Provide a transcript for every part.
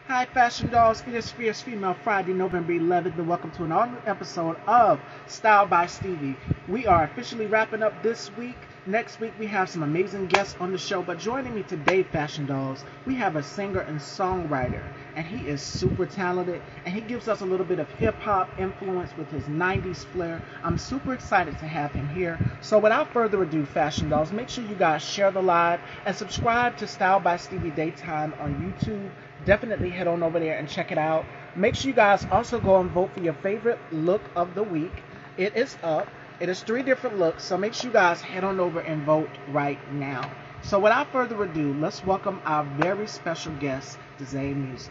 Hi, Fashion Dolls. It is Fierce Female Friday, November 11th, and welcome to an all-new episode of Style by Stevie. We are officially wrapping up this week. Next week, we have some amazing guests on the show, but joining me today, Fashion Dolls, we have a singer and songwriter, and he is super talented, and he gives us a little bit of hip-hop influence with his 90s flair. I'm super excited to have him here. So without further ado, Fashion Dolls, make sure you guys share the live and subscribe to Style by Stevie Daytime on YouTube. Definitely head on over there and check it out. Make sure you guys also go and vote for your favorite look of the week. It is up. It is 3 different looks, so make sure you guys head on over and vote right now. So without further ado, let's welcome our very special guest, dezzaemusic.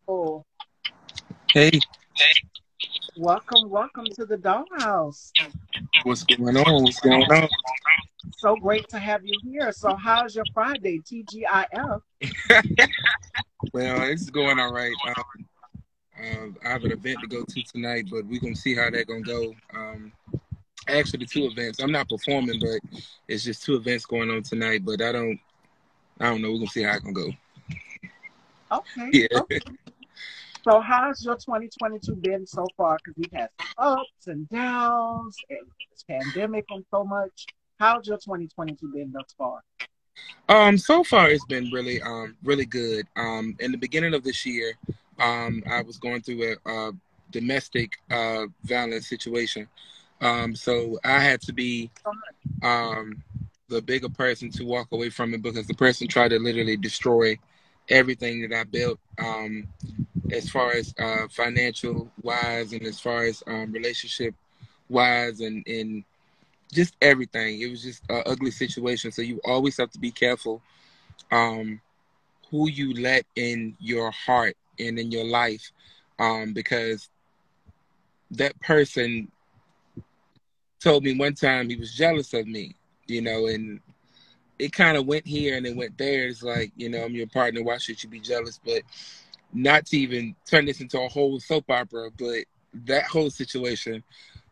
Oh, Hey, welcome to the Dollhouse. what's going on? What's going on? So great to have you here. So how's your Friday, TGIF? Well, it's going all right. I have an event to go to tonight, but we're gonna see how that gonna go. Actually, 2 events. I'm not performing, but it's just 2 events going on tonight. But I don't know. We're gonna see how it gonna go. Okay, Yeah. okay. So how's your 2022 been so far? Because we've had some ups and downs and this pandemic and so much. How's your 2022 been thus far? So far it's been really good. In the beginning of this year, I was going through a domestic violence situation. So I had to be um, the bigger person to walk away from it because the person tried to literally destroy everything that I built, as far as financial wise and as far as relationship wise and just everything. It was just an ugly situation. So you always have to be careful um, who you let in your heart and in your life, because that person told me one time he was jealous of me, and it kind of went here and it went there. It's like, I'm your partner. Why should you be jealous? But not to even turn this into a whole soap opera, but that whole situation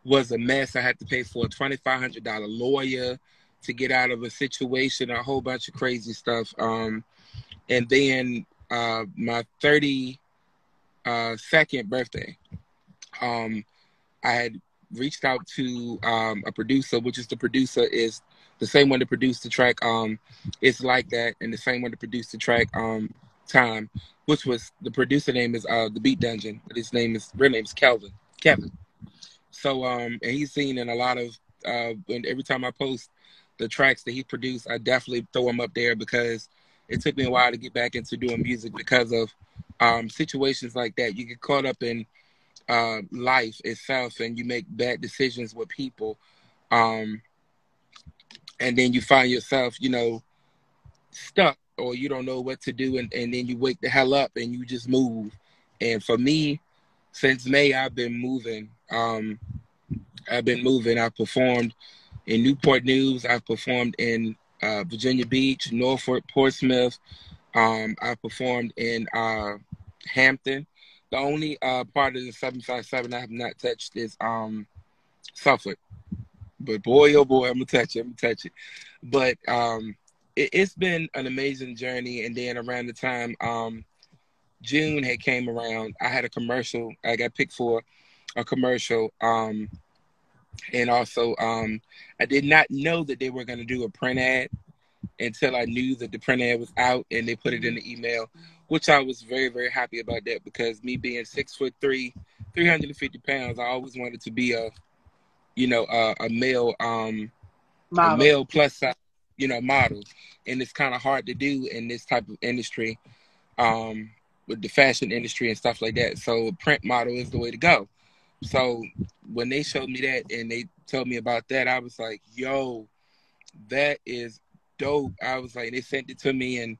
was a mess. I had to pay for a $2,500 lawyer to get out of a situation, a whole bunch of crazy stuff. And then my 32nd birthday, um, I had reached out to a producer, which is the producer is the same one that produced the track It's Like That, and the same one that produced the track Time, which was the producer name is the Beat Dungeon, but his real name is Kevin. So and he's seen in a lot of and every time I post the tracks that he produced, I definitely throw him up there because it took me a while to get back into doing music because of situations like that. You get caught up in life itself and you make bad decisions with people, um, and then you find yourself, stuck or you don't know what to do, and then you wake the hell up and you just move. And for me, since May, I've been moving. I've performed in Newport News. I've performed in Virginia Beach, Norfolk, Portsmouth. I've performed in Hampton. The only part of the 757 I have not touched is Suffolk. But boy, oh boy, I'm gonna touch it. I'm gonna touch it. But it's been an amazing journey. And then around the time June had came around, I had a commercial. I got picked for a commercial. And also, I did not know that they were going to do a print ad until I knew that the print ad was out and they put it in the email, which I was very, very happy about that because me being 6'3", 350 pounds, I always wanted to be a Model. male plus size, model. And it's kind of hard to do in this type of industry, with the fashion industry and stuff like that. So print model is the way to go. So when they showed me that and they told me about that, I was like, yo, that is dope. I was like, they sent it to me and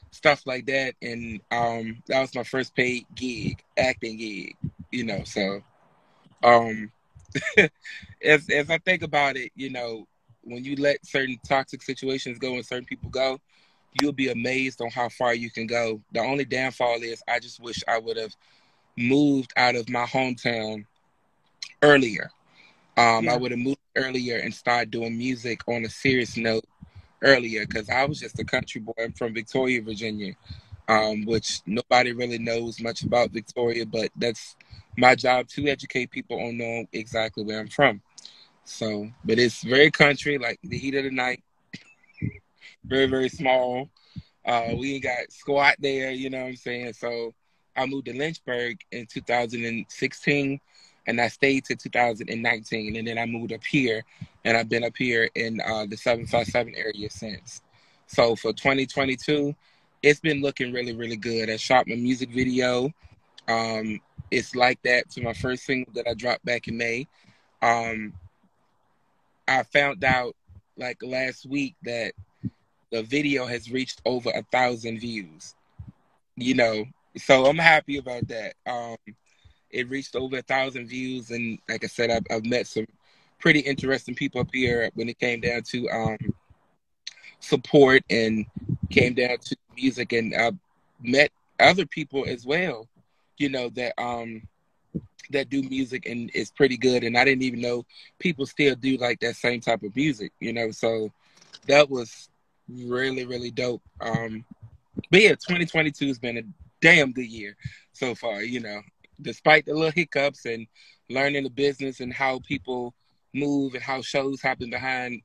stuff like that. And that was my first paid gig, acting gig, so um as I think about it, when you let certain toxic situations go and certain people go, you'll be amazed on how far you can go. The only downfall is I just wish I would have moved out of my hometown earlier. I Yeah. would have moved earlier and started doing music on a serious note earlier, because I was just a country boy. I'm from Victoria, Virginia, which nobody really knows much about Victoria, but that's my job to educate people on know exactly where I'm from. So, but it's very country, like the heat of the night, very, very small. We ain't got squat there, you know what I'm saying? So I moved to Lynchburg in 2016, and I stayed to 2019, and then I moved up here, and I've been up here in the 757 area since. So for 2022, it's been looking really, really good. I shot my music video. Um, it's like that to my first single that I dropped back in May. Um, I found out like last week that the video has reached over 1,000 views. You know, so I'm happy about that. It reached over 1,000 views, and like I said, I've met some pretty interesting people up here when it came down to support and came down to music, and I met other people as well. You know that do music and it's pretty good, and I didn't even know people still do like that same type of music. So that was really, really dope. But yeah, 2022 has been a damn good year so far, despite the little hiccups and learning the business and how people move and how shows happen behind,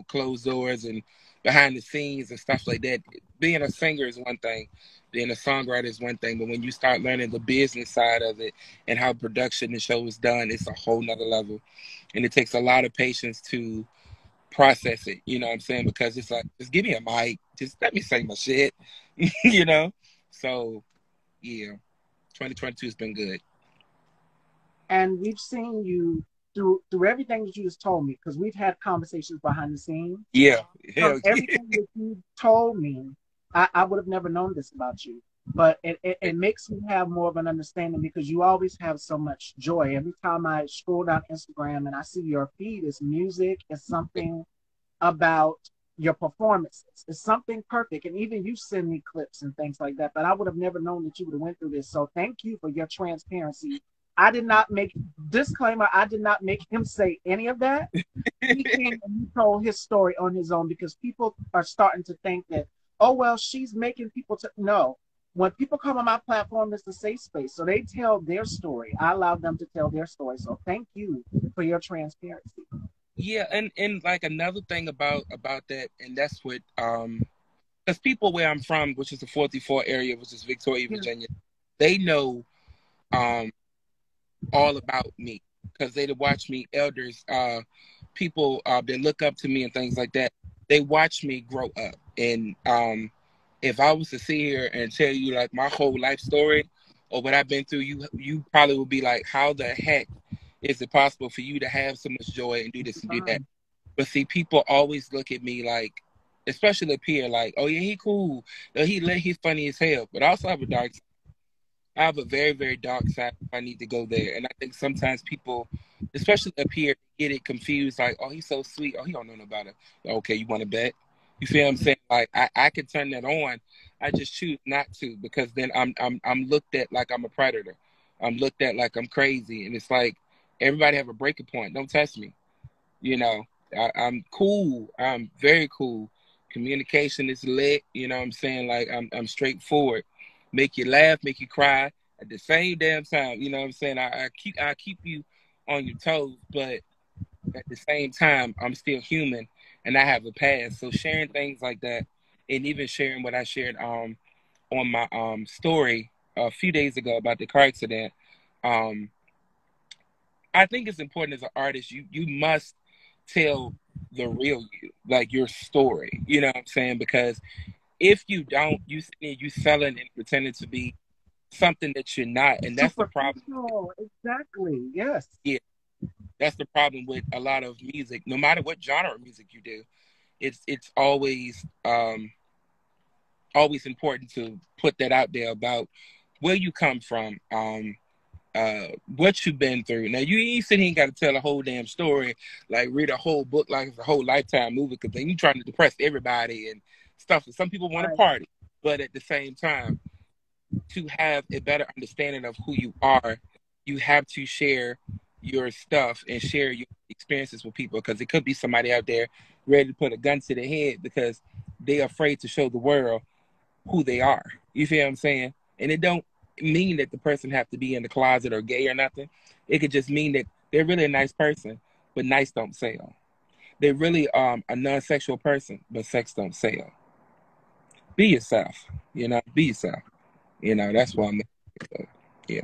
closed doors and behind the scenes and stuff like that. Being a singer is one thing, being a songwriter is one thing, but when you start learning the business side of it and how production and show is done, it's a whole nother level. And it takes a lot of patience to process it, you know what I'm saying? Because it's like, just give me a mic, just let me say my shit, you know? So, yeah, 2022 has been good. And we've seen you through everything that you just told me, because we've had conversations behind the scenes. Yeah, hell From yeah. everything that you told me, I would have never known this about you. But it makes me have more of an understanding, because you always have so much joy. Every time I scroll down Instagram and I see your feed, it's music, it's something about your performances. It's something perfect. And even you send me clips and things like that. But I would have never known that you would have went through this. So thank you for your transparency. I did not make disclaimer, I did not make him say any of that. He came and he told his story on his own, because people are starting to think that, oh well, she's making people to no. When people come on my platform, it's a safe space. So they tell their story. I allow them to tell their story. So thank you for your transparency. Yeah, and like another thing about that, and that's what because people where I'm from, which is the 44 area, which is Victoria, Yeah. Virginia, they know um all about me because they watch me, elders, people that look up to me and things like that. They watch me grow up, and if I was to sit here and tell you like my whole life story or what I've been through, you probably would be like, how the heck is it possible for you to have so much joy and do this and do that? But see, people always look at me like, especially up here, like, oh yeah, he cool, no, he's funny as hell, but I also have a dark. I have a very, very dark side if I need to go there. And I think sometimes people, especially up here, get it confused, like, oh, he's so sweet. Oh, he don't know no about it. Okay, you want to bet? You feel what I'm saying? Like I can turn that on. I just choose not to, because then I'm looked at like I'm a predator. I'm looked at like I'm crazy. And it's like everybody have a breaking point. Don't test me. You know, I'm cool. I'm very cool. Communication is lit. You know what I'm saying? Like I'm straightforward. Make you laugh, make you cry at the same damn time. You know what I'm saying? I keep you on your toes, but at the same time, I'm still human and I have a past. So sharing things like that, and even sharing what I shared on my story a few days ago about the car accident, um, I think it's important as an artist. You must tell the real you, like your story. You know what I'm saying? Because if you don't, you selling and pretending to be something that you're not, and that's the problem. Superficial, exactly. Yes. Yeah, that's the problem with a lot of music. No matter what genre of music you do, it's always important to put that out there about where you come from, what you've been through. Now you ain't sitting here got to tell a whole damn story, like read a whole book like it's a whole Lifetime movie, because then you trying to depress everybody and stuff. Some people want to Right. party, but at the same time, to have a better understanding of who you are, you have to share your stuff and share your experiences with people, because it could be somebody out there ready to put a gun to their head because they're afraid to show the world who they are. You feel what I'm saying? And it don't mean that the person have to be in the closet or gay or nothing. It could just mean that they're really a nice person, but nice don't sell. They're really a non-sexual person, but sex don't sell. Be yourself, be yourself. That's why I'm yeah.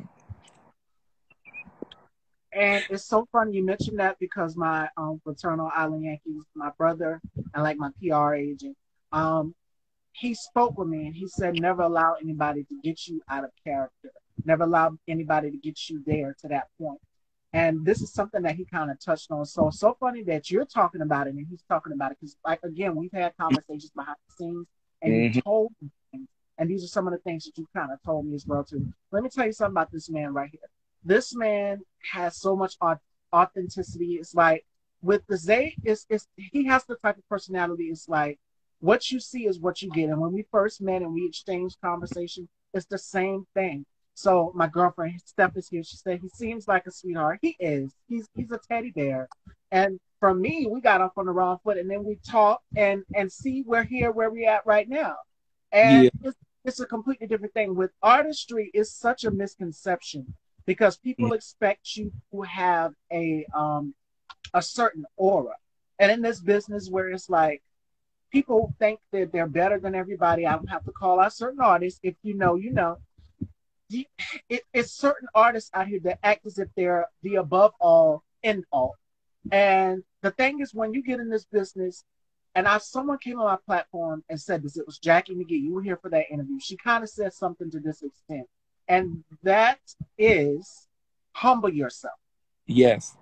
And it's so funny you mentioned that because my fraternal Island Yankees, my brother, and like my PR agent, um, he spoke with me and he said, never allow anybody to get you out of character. Never allow anybody to get you there to that point. And this is something that he kind of touched on. So funny that you're talking about it and he's talking about it because, like, again, we've had conversations behind the scenes and you Mm-hmm. told me things. And these are some of the things that you kind of told me as well, too. Let me tell you something about this man right here. This man has so much authenticity. It's like with the Zay, he has the type of personality. It's like what you see is what you get. And when we first met and we exchanged conversation, it's the same thing. So my girlfriend Steph is here. She said he seems like a sweetheart. He is. He's a teddy bear. And for me, we got off on the wrong foot, and then we talked and see we're here where we at right now. And Yeah. it's a completely different thing. With artistry, it's such a misconception because people expect you to have a certain aura. And in this business where it's like people think that they're better than everybody, I don't have to call out certain artists. If you know, you know. It's certain artists out here that act as if they're the above all, end all. And the thing is, when you get in this business, and someone came on my platform and said this, it was Jackie McGee. You were here for that interview. She kind of said something to this extent, and that is humble yourself. Yes.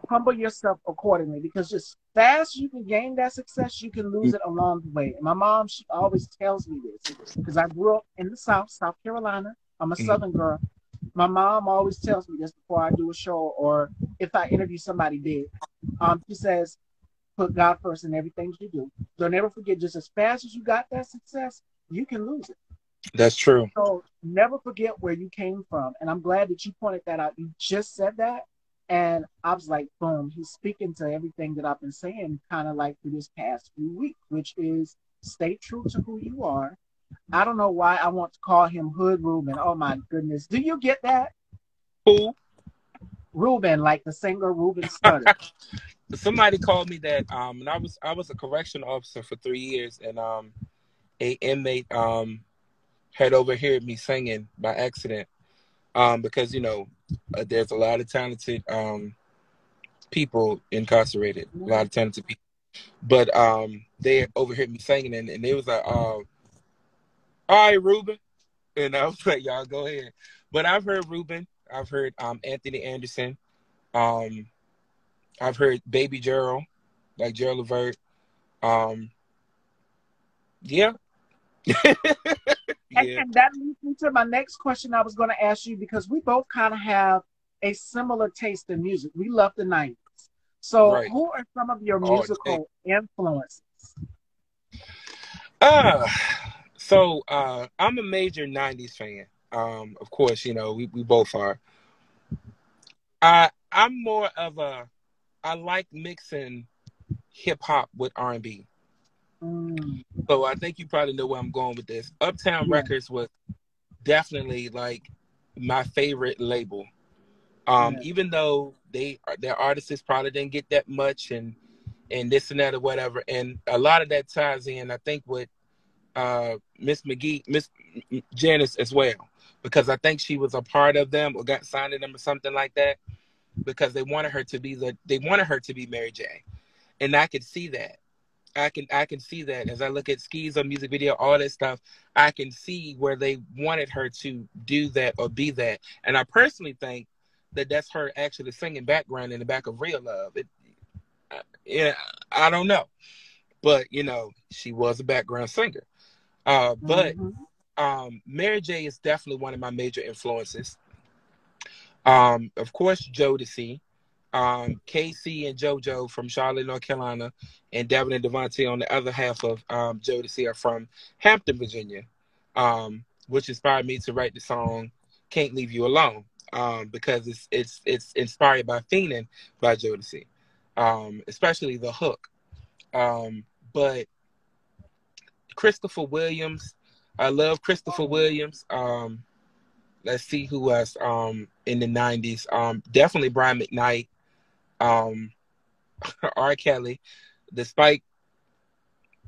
Humble yourself accordingly, because just fast you can gain that success, you can lose it along the way. And my mom, she always tells me this because I grew up in the South Carolina. I'm a Southern girl. My mom always tells me this before I do a show or if I interview somebody big. She says, put God first in everything you do. Don't ever forget, just as fast as you got that success, you can lose it. That's true. So never forget where you came from. And I'm glad that you pointed that out. You just said that. And I was like, boom, he's speaking to everything that I've been saying kind of like for this past few weeks, which is stay true to who you are. I don't know why I want to call him Hood Ruben. Oh my goodness. Do you get that? Who? Ruben, like the singer Ruben Studdard. Somebody called me that, and I was a correction officer for 3 years, and a inmate had overheard me singing by accident, because there's a lot of talented people incarcerated, a lot of talented people, but they overheard me singing, and they was like, all right, Ruben, and I was like, y'all go ahead. But I've heard Ruben, I've heard Anthony Anderson, I've heard Baby Gerald, like Gerald Levert. Yeah. Yeah. And that leads me to my next question I was going to ask you, because we both kind of have a similar taste in music. We love the 90s. So Right. who are some of your Oh, musical influences? So I'm a major 90s fan. Of course, we both are. I'm more of I like mixing hip hop with R&B. So I think you probably know where I'm going with this. Uptown Yeah. Records was definitely like my favorite label. Even though their artists probably didn't get that much and this and that or whatever, and a lot of that ties in, I think, with Miss Janice as well, because I think she was a part of them or got signed to them or something like that, because they wanted her to be Mary J, and I could see that. I can see that as I look at Skis on music video, all that stuff. I can see where they wanted her to do that or be that, and I personally think that that's her actually singing background in the back of Real Love. Yeah, I don't know, but she was a background singer. But Mary J is definitely one of my major influences. Of course, Jodeci. KC and JoJo from Charlotte, North Carolina, and Devin and Devontae on the other half of Jodeci are from Hampton, Virginia. which inspired me to write the song "Can't Leave You Alone," because it's inspired by "Fiendin'" by Jodeci, especially the hook. But Christopher Williams, I love Christopher Williams. Let's see who else in the 90s. Definitely Brian McKnight, um, R. Kelly, despite,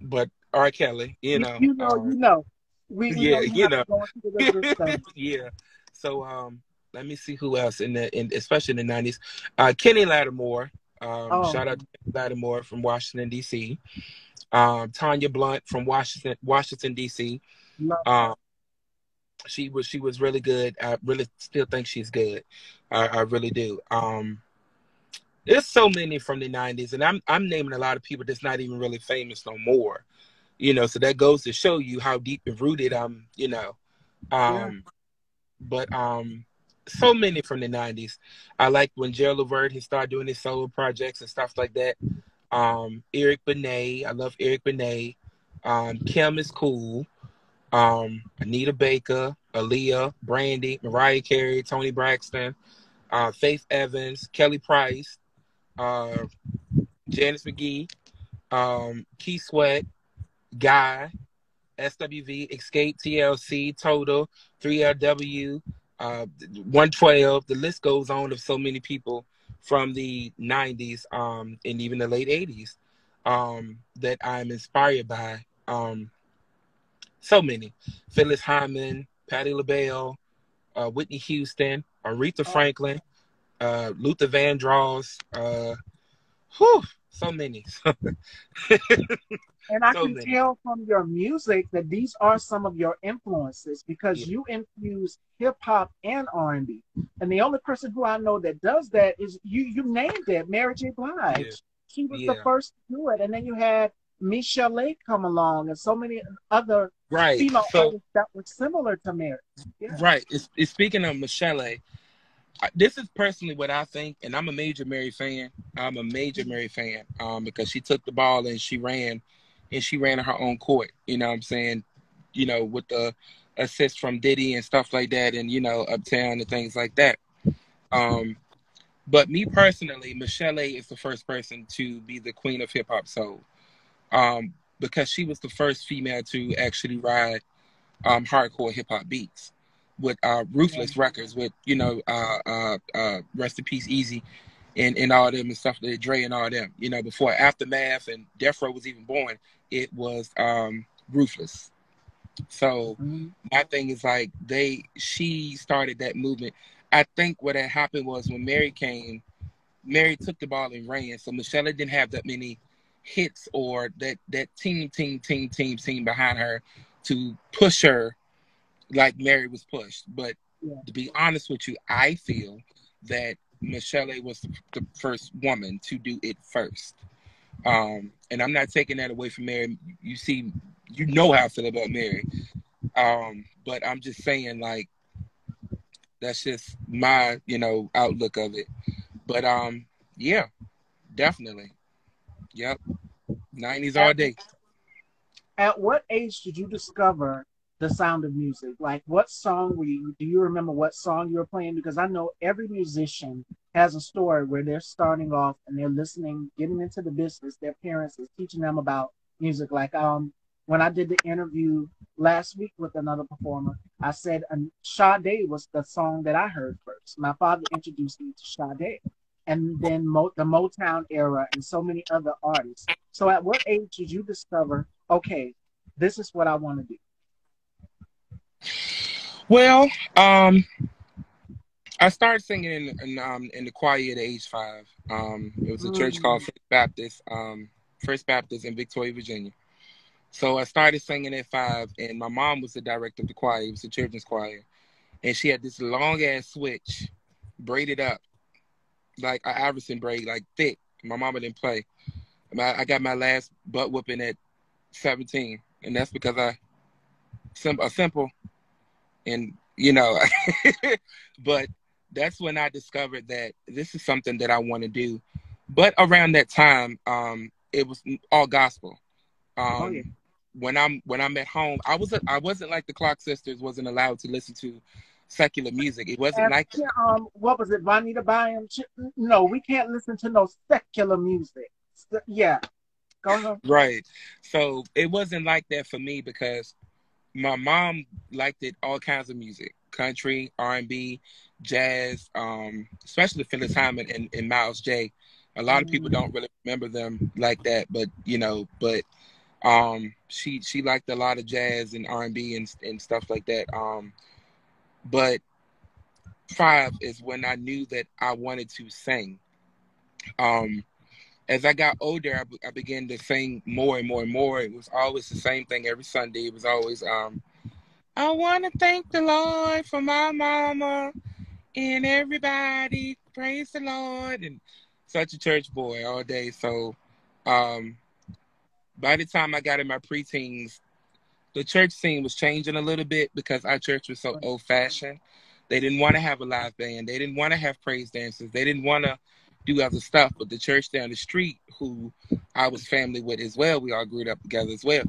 but R. Kelly, You know. We yeah, know you have to go into the good stuff. yeah. So let me see who else especially in the 90s. Kenny Lattimore, Oh, shout out to Kenny Lattimore from Washington D.C. Tanya Blunt from Washington D.C. love her. Um, she was really good. I really still think she's good. I really do. There's so many from the 90s, and I'm naming a lot of people that's not even really famous no more. So that goes to show you how deep and rooted I'm. Yeah. Um, but so many from the 90s. I like when Gerald Levert, he started doing his solo projects and stuff like that. Eric Benet, I love Eric Benet. Kim is cool. Anita Baker, Aaliyah, Brandy, Mariah Carey, Toni Braxton, Faith Evans, Kelly Price, uh, Janice McGee, Keith Sweat, Guy, SWV, Escape, TLC, Total, 3LW, 112. The list goes on of so many people from the 90s and even the late 80s that I'm inspired by. So many. Phyllis Hyman, Patti LaBelle, Whitney Houston, Aretha Oh. Franklin, Luther Vandross. Whew, so many. And I So can many. tell from your music that these are some of your influences because Yeah. you infuse hip hop and R&B. And the only person who I know that does that is you. You named it, Mary J. Yeah. Blige. She was the Yeah. first to do it, and then you had Michelle come along, and so many other Right. female So, artists that were similar to Mary. Yeah. right. It's speaking of Michelle, this is personally what I think, and I'm a major Mary fan. I'm a major Mary fan because she took the ball and she ran in her own court. You know what I'm saying? With the assist from Diddy and stuff like that, and Uptown and things like that. Um, but me personally, Michelle is the first person to be the queen of hip hop soul because she was the first female to actually ride hardcore hip hop beats with Yeah. Ruthless Records, with rest in peace Easy and all them and stuff, that Dre and all them. Before Aftermath and Death Row was even born, it was Ruthless. So Mhm. my thing is like she started that movement. I think what had happened was when Mary came, Mary took the ball and ran. So Michelle didn't have that many hits or that team behind her to push her like Mary was pushed. But Yeah. to be honest with you, I feel that Michelle was the first woman to do it first. And I'm not taking that away from Mary. You see, how I feel about Mary. But I'm just saying, like, that's just my, outlook of it. But yeah, definitely. Yep. 90s At all day. At what age did you discover the sound of music? Like, what song were you? Do you remember what song you were playing? Because I know every musician has a story where they're starting off and they're listening, getting into the business. Their parents is teaching them about music. Like, when I did the interview last week with another performer, I said Sade was the song that I heard first. My father introduced me to Sade, and then the Motown era and so many other artists. So, at what age did you discover, okay, this is what I want to do? Well, I started singing in the choir at age 5. It was a church called Mm, First Baptist in Victoria, Virginia. So I started singing at 5, and my mom was the director of the choir. It was the children's choir, and she had this long ass switch, braided up like an Iverson braid, like thick. My mama didn't play. I got my last butt whooping at 17, and that's because a simple and but that's when I discovered that this is something that I want to do. But around that time, it was all gospel. oh, yeah. Um, when I'm at home, I wasn't like the Clock Sisters, wasn't allowed to listen to secular music. It wasn't And like we can't, what was it? Bonita Bayam? No, we can't listen to no secular music. Yeah, go ahead. right. So it wasn't like that for me because my mom liked it all kinds of music, country, R&B, jazz, especially Phyllis Hyman and Miles J. A lot of people Mm, don't really remember them like that, but she liked a lot of jazz and R&B and stuff like that. But five is when I knew that I wanted to sing. Um, as I got older, I began to sing more and more and more. It was always the same thing every Sunday. It was always I want to thank the Lord for my mama and everybody. Praise the Lord. And such a church boy all day. So um, by the time I got in my preteens, the church scene was changing a little bit because our church was so old fashioned. They didn't want to have a live band. They didn't want to have praise dancers. They didn't want to do other stuff. But the church down the street, who I was family with as well, we all grew up together as well.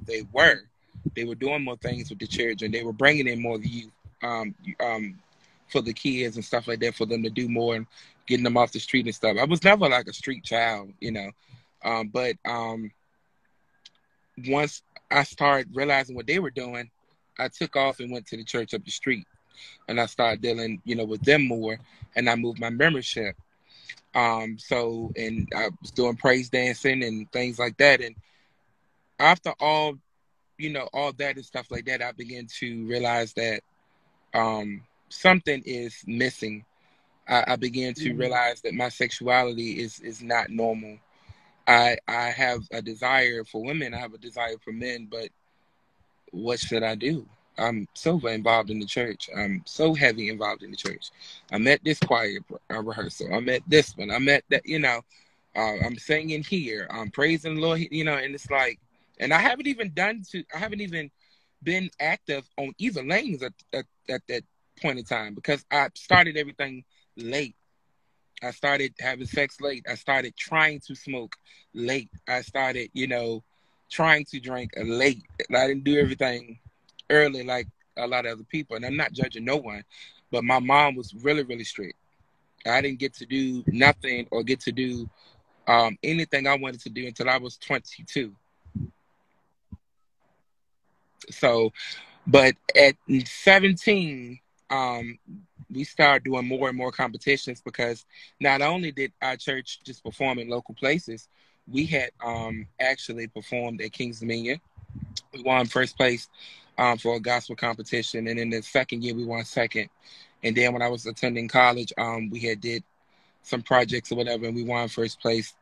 They were doing more things with the church, and they were bringing in more youth for the kids and stuff like that, for them to do more and getting them off the street and stuff. I was never like a street child, but once I started realizing what they were doing, I took off and went to the church up the street, and I started dealing, with them more, and I moved my membership. And I was doing praise dancing and things like that. And after all that and stuff like that, I began to realize that something is missing. I began to mm, realize that my sexuality is not normal. I have a desire for women. I have a desire for men, but what should I do? I'm so involved in the church. I'm so heavy involved in the church. I'm at this choir rehearsal. I'm at this one. I'm at that. I'm singing here. I'm praising the Lord. And it's like, and I haven't even been active on either lanes at that point in time because I started everything late. I started having sex late. I started trying to smoke late. I started, trying to drink late. I didn't do everything early like a lot of other people. And I'm not judging no one, but my mom was really, really strict. I didn't get to do nothing or get to do anything I wanted to do until I was 22. So, but at 17, um, we started doing more and more competitions because not only did our church just perform in local places, we had actually performed at King's Dominion. We won first place for a gospel competition, and in the second year we won second. And then when I was attending college, we had did some projects or whatever, and we won first place.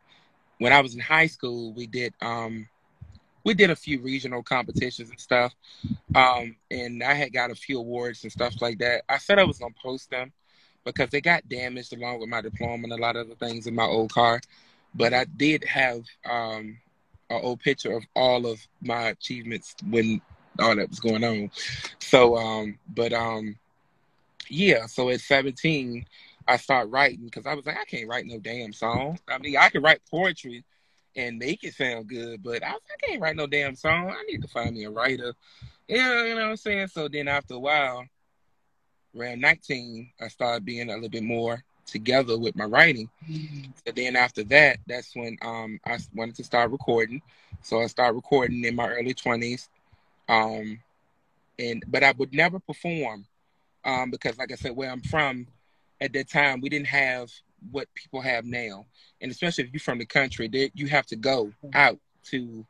When I was in high school, we did a few regional competitions and stuff. And I had got a few awards and stuff like that. I said I was gonna post them because they got damaged along with my diploma and a lot of other things in my old car. But I did have an old picture of all of my achievements when all that was going on. So, yeah. So at 17, I started writing because I was like, I can't write no damn song. I mean, I can write poetry and make it sound good, but I was like, I can't write no damn song. I need to find me a writer. Yeah, you know what I'm saying? So then after a while, around 19, I started being a little bit more together with my writing. mm, So then after that, that's when I wanted to start recording. So I started recording in my early 20s. Um, but I would never perform because, like I said, where I'm from, at that time we didn't have what people have now, and especially if you're from the country, you have to go out to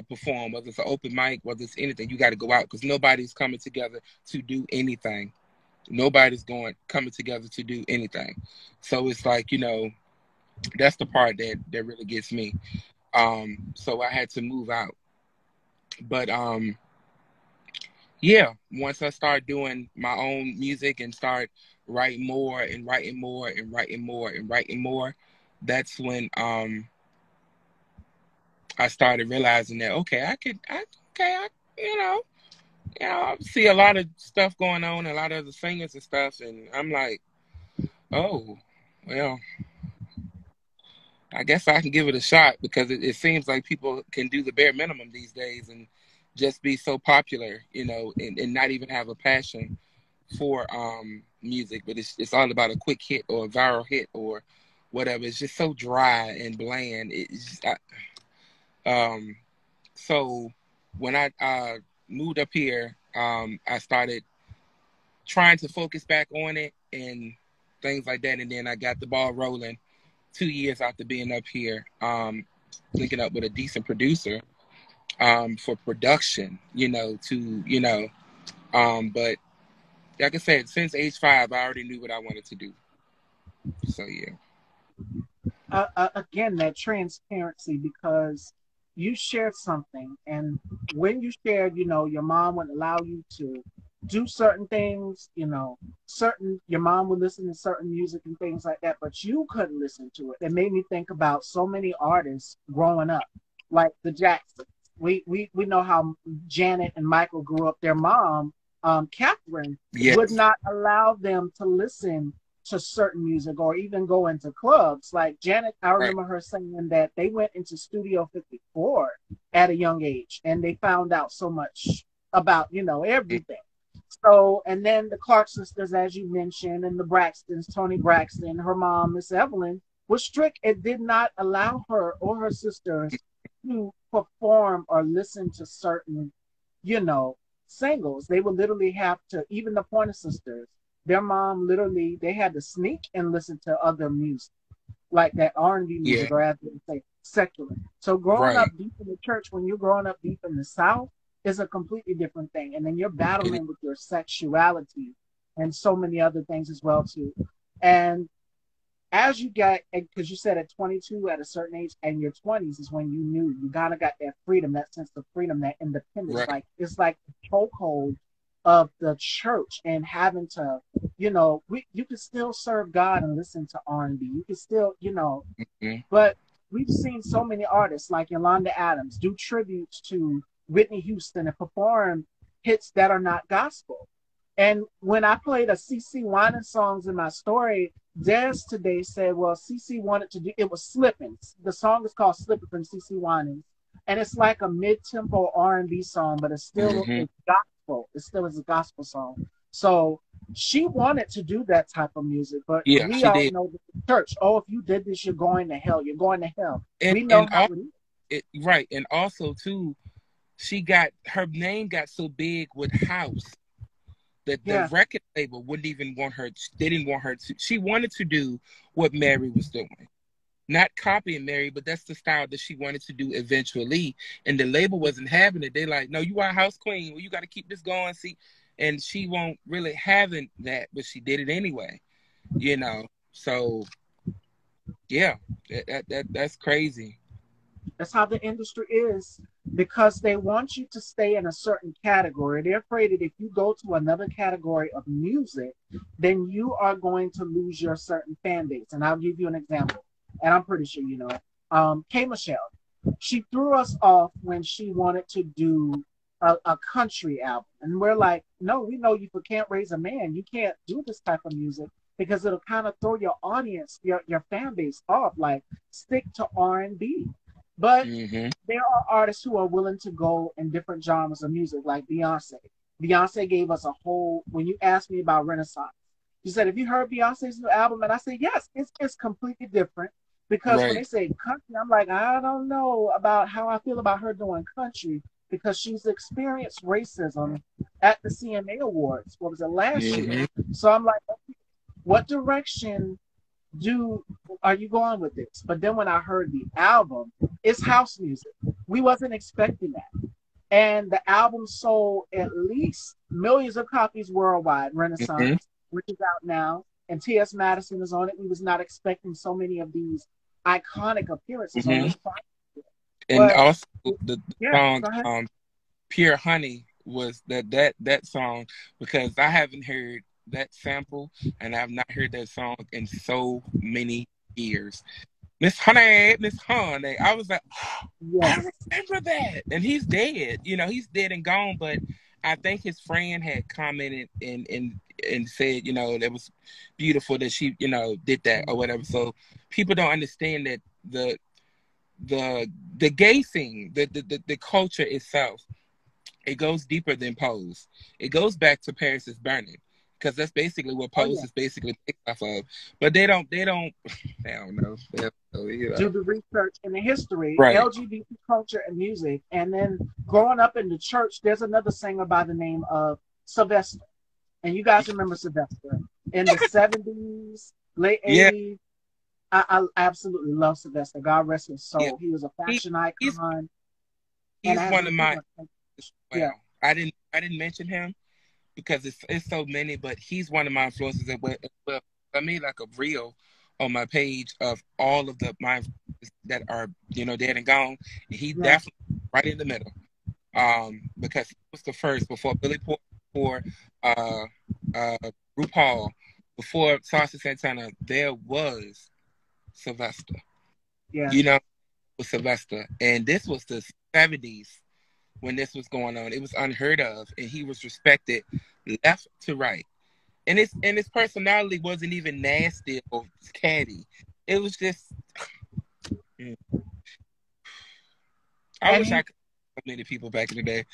perform, whether it's an open mic, whether it's anything. You got to go out because nobody's coming together to do anything. Nobody's coming together to do anything. So it's like, that's the part that really gets me. So I had to move out. But yeah, once I start doing my own music and start writing more and writing more and writing more and writing more, that's when I started realizing that okay, you know, I see a lot of stuff going on, a lot of the singers and stuff, and I'm like, oh, well, I guess I can give it a shot because it seems like people can do the bare minimum these days, and just be so popular, and not even have a passion for music, but it's all about a quick hit or a viral hit or whatever. It's just so dry and bland. So when I moved up here, I started trying to focus back on it and things like that, and then I got the ball rolling 2 years after being up here, linking up with a decent producer for production, but like I said, since age 5, I already knew what I wanted to do. So, yeah. Again, that transparency, because you shared something, and when you shared, your mom would allow you to do certain things, your mom would listen to certain music and things like that, but you couldn't listen to it. It made me think about so many artists growing up, like the Jacksons. We know how Janet and Michael grew up. Their mom, Catherine, would Yes. not allow them to listen to certain music or even go into clubs. Like Janet, I remember her saying that they went into Studio 54 at a young age, and they found out so much about, everything. So, and then the Clark sisters, as you mentioned, and the Braxtons, Tony Braxton, her mom, Miss Evelyn, was strict. It did not allow her or her sisters to perform or listen to certain, singles. They would literally have to, even the Pointer Sisters, their mom literally, they had to sneak and listen to other music, like that R&B music, or as they say, secular. So growing up deep in the church, when you're growing up deep in the South, is a completely different thing. And then you're battling with your sexuality and so many other things as well too. And as you get, because you said at 22, at a certain age, and your 20s is when you knew you kind of got that freedom, that sense of freedom, that independence. Like it's like the chokehold of the church, and having to, you can still serve God and listen to R&B. You can still, but we've seen so many artists like Yolanda Adams do tributes to Whitney Houston and perform hits that are not gospel. And when I played a CeCe Winans songs in my story, Des today said, well, CeCe wanted to do, it was Slippin'. The song is called Slippin' from CeCe Winans. And it's like a mid-tempo R&B song, but it's still it's gospel. It still is a gospel song. So she wanted to do that type of music, but we all know the church, if you did this, you're going to hell. You're going to hell. We know how it is. Right. And also, too, her name got so big with house that the record label wouldn't even want her. They didn't want her to. She wanted to do what Mary was doing, not copying Mary, but that's the style that she wanted to do eventually. And the label wasn't having it. They're like, no, you are a house queen. Well, you got to keep this going. See, and she won't really having that, but she did it anyway. So yeah, that's crazy. That's how the industry is, because they want you to stay in a certain category. They're afraid that if you go to another category of music, then you are going to lose your certain fan base. And I'll give you an example, and I'm pretty sure you know it. K. Michelle, she threw us off when she wanted to do a country album. And we're like, no, we know you can't raise a man. You can't do this type of music, because it'll kind of throw your audience, your fan base off. Like, stick to R&B. But there are artists who are willing to go in different genres of music, like Beyonce. Beyonce gave us a whole, when you asked me about Renaissance, you said, have you heard Beyonce's new album? And I said, yes, it's completely different. Because when they say country, I'm like, I don't know about how I feel about her doing country, because she's experienced racism at the CMA Awards. What was it, last year? So I'm like, what direction are you going with this? But then when I heard the album, it's house music. We wasn't expecting that. And the album sold at least millions of copies worldwide. Renaissance, which is out now, and T.S. Madison is on it. We was not expecting so many of these iconic appearances on this project. And also the song Pure Honey was that song, because I haven't heard that sample, and I've not heard that song in so many years. Miss Honey. I was like, I remember that. And he's dead. He's dead and gone, but I think his friend had commented and said, that was beautiful that she, did that or whatever. So people don't understand that the gay scene, the culture itself it goes deeper than Pose. It goes back to Paris is Burning, because that's basically what Oh Pose yeah. is basically based off of. But they don't know. Do the research in the history, Right. LGBT culture and music, and then growing up in the church, there's another singer by the name of Sylvester. And you guys remember Sylvester in the 70s, late Yeah, 80s. I absolutely love Sylvester. God rest his yeah. soul. He was a He fashion he's icon, and I he's had one been of pretty my much yeah. well. I didn't mention him because it's so many, but he's one of my influences as well. I made like a reel on my page of all of my influences that are dead and gone. And he Yeah. definitely right in the middle. Because he was the first before Billy Porter, before uh, uh, RuPaul, before Saucy Santana. There was Sylvester. Yes. You know, with Sylvester, and this was the '70s when this was going on. It was unheard of, and he was respected left to right. And his personality wasn't even nasty or catty. It was just, mm, I And wish I he could so many people back in the day.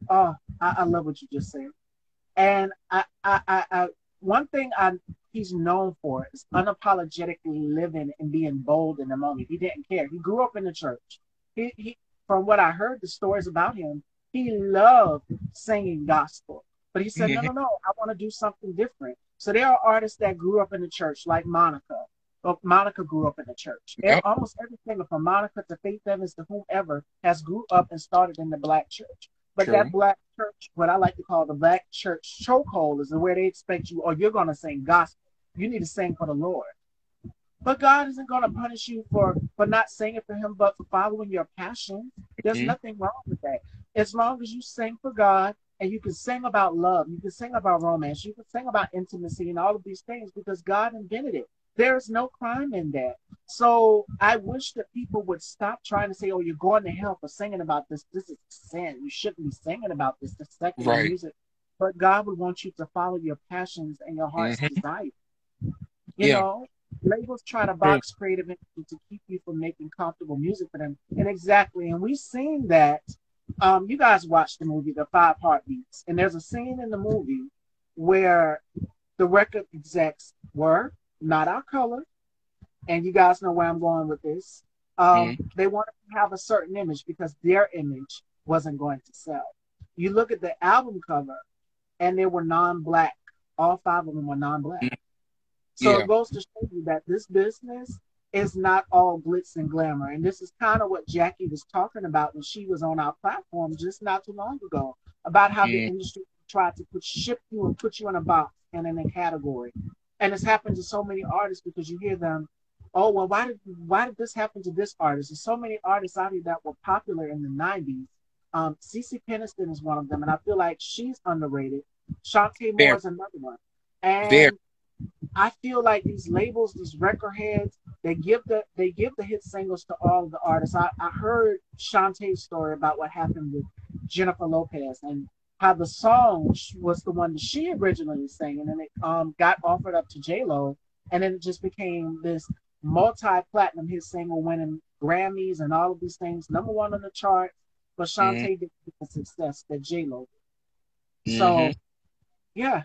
oh, I love what you just said. And one thing he's known for is unapologetically living and being bold in the moment. He didn't care. He grew up in the church. He from what I heard, the stories about him, he loved singing gospel. But he said, no, Hmm. no, no, I want to do something different. So there are artists that grew up in the church, like Monica. Well, Monica grew up in the church. Yep, Almost everything from Monica to Faith Evans to whomever has grew up and started in the black church. But that true. black church, what I like to call the black church chokehold, is where they expect you, or you're going to sing gospel. You need to sing for the Lord. But God isn't going to punish you for not singing for Him, but for following your passion. There's Hmm. nothing wrong with that. As long as you sing for God and you can sing about love, you can sing about romance, you can sing about intimacy and all of these things because God invented it. There is no crime in that. So I wish that people would stop trying to say, "Oh, you're going to hell for singing about this. This is sin. You shouldn't be singing about this. This secular Right. music." But God would want you to follow your passions and your heart's Hmm. desire. You Yeah. know, labels try to True. box creative industry to keep you from making comfortable music for them. And exactly, and we've seen that. You guys watched the movie, The Five Heartbeats, and there's a scene in the movie where the record execs were not our color, and you guys know where I'm going with this. Hmm. They wanted to have a certain image because their image wasn't going to sell. You look at the album cover, and they were non-black. All five of them were non-black. So Yeah. it goes to show you that this business is not all glitz and glamour. And this is kind of what Jackie was talking about when she was on our platform just not too long ago about how the Mm. industry tried to ship you and put you in a box and in a category. And it's happened to so many artists because you hear them, oh, well, why did this happen to this artist? There's so many artists out here that were popular in the 90s. Cece Peniston is one of them, and I feel like she's underrated. Shantae Moore Very, is another one. very. And I feel like these labels, these record heads, they give the hit singles to all of the artists. I heard Shantae's story about what happened with Jennifer Lopez and how the song was the one that she originally sang, and then it got offered up to J Lo, and then it just became this multi-platinum hit single, winning Grammys and all of these things, number one on the chart. But Hmm. Shantae didn't get the success that J Lo did. Hmm. So yeah,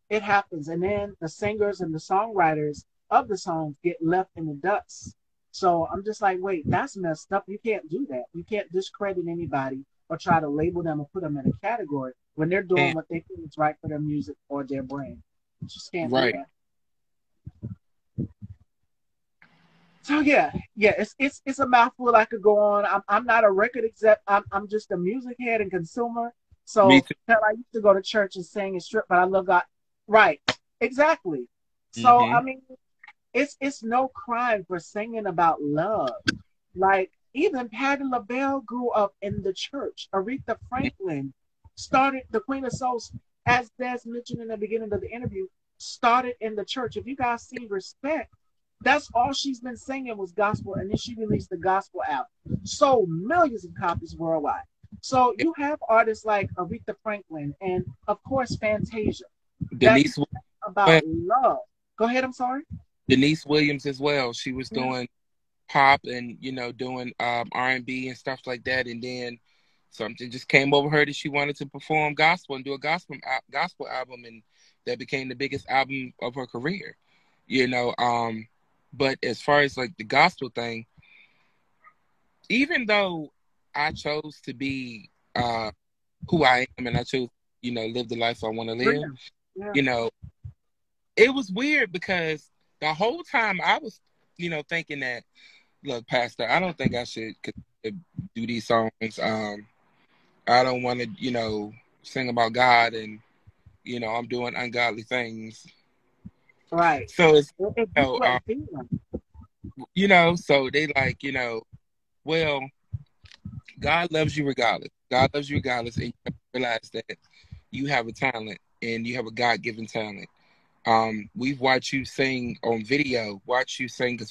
it happens. And then the singers and the songwriters of the songs get left in the dust. So I'm just like, wait, that's messed up. You can't do that. You can't discredit anybody or try to label them or put them in a category when they're doing And what they think is right for their music or their brand. You just can't do right. that. So yeah, it's a mouthful. I could go on. I'm not a record exec. I'm just a music head and consumer. Me So too. hell, I used to go to church and sing and strip, but I love God. Right, exactly. So Hmm. I mean, it's no crime for singing about love. Like even Patti LaBelle grew up in the church. Aretha Franklin started the Queen of Souls, as Des mentioned in the beginning of the interview, started in the church. If you guys see Respect, that's all she's been singing was gospel, and then she released the gospel album. Sold millions of copies worldwide. So you have artists like Aretha Franklin and of course Fantasia that Denise, about well, love. Go ahead, I'm sorry. Denise Williams as well. She was Yeah. doing pop and doing R&B and stuff like that, and then something just came over her that she wanted to perform gospel and do a gospel album, and that became the biggest album of her career. You know, but as far as like the gospel thing, even though I chose to be who I am, and I chose, live the life I want to live, Yeah. you know, it was weird because the whole time I was, thinking that, look, Pastor, I don't think I should do these songs. I don't want to, sing about God, and, I'm doing ungodly things. Right. So it's, It you be know, what um, feeling. so they like, well, God loves you regardless. God loves you regardless, and you have to realize that you have a talent and you have a God-given talent. We've watched you sing on video, watch you sing, because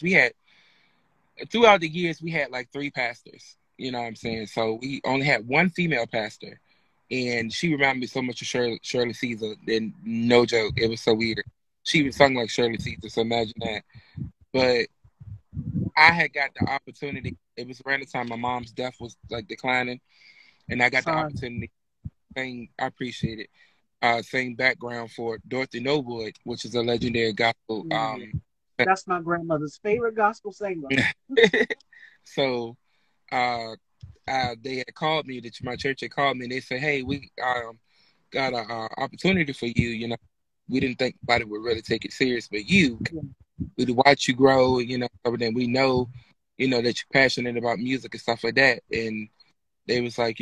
throughout the years, we had like 3 pastors, you know what I'm saying? So we only had 1 female pastor, and she reminded me so much of Shirley Caesar, and no joke, it was so weird. She even sung like Shirley Caesar, so imagine that. But I had got the opportunity, it was around the time my mom's death was like declining, and I got the Sorry. opportunity to sing, I appreciate it, sing background for Dorothy Nowood, which is a legendary gospel. That's my grandmother's favorite gospel singer. So they had called me, my church had called me, and they said, hey, we got an opportunity for you. We didn't think anybody would really take it serious, but we watch you grow, everything. We know, that you're passionate about music and stuff like that. And they was like,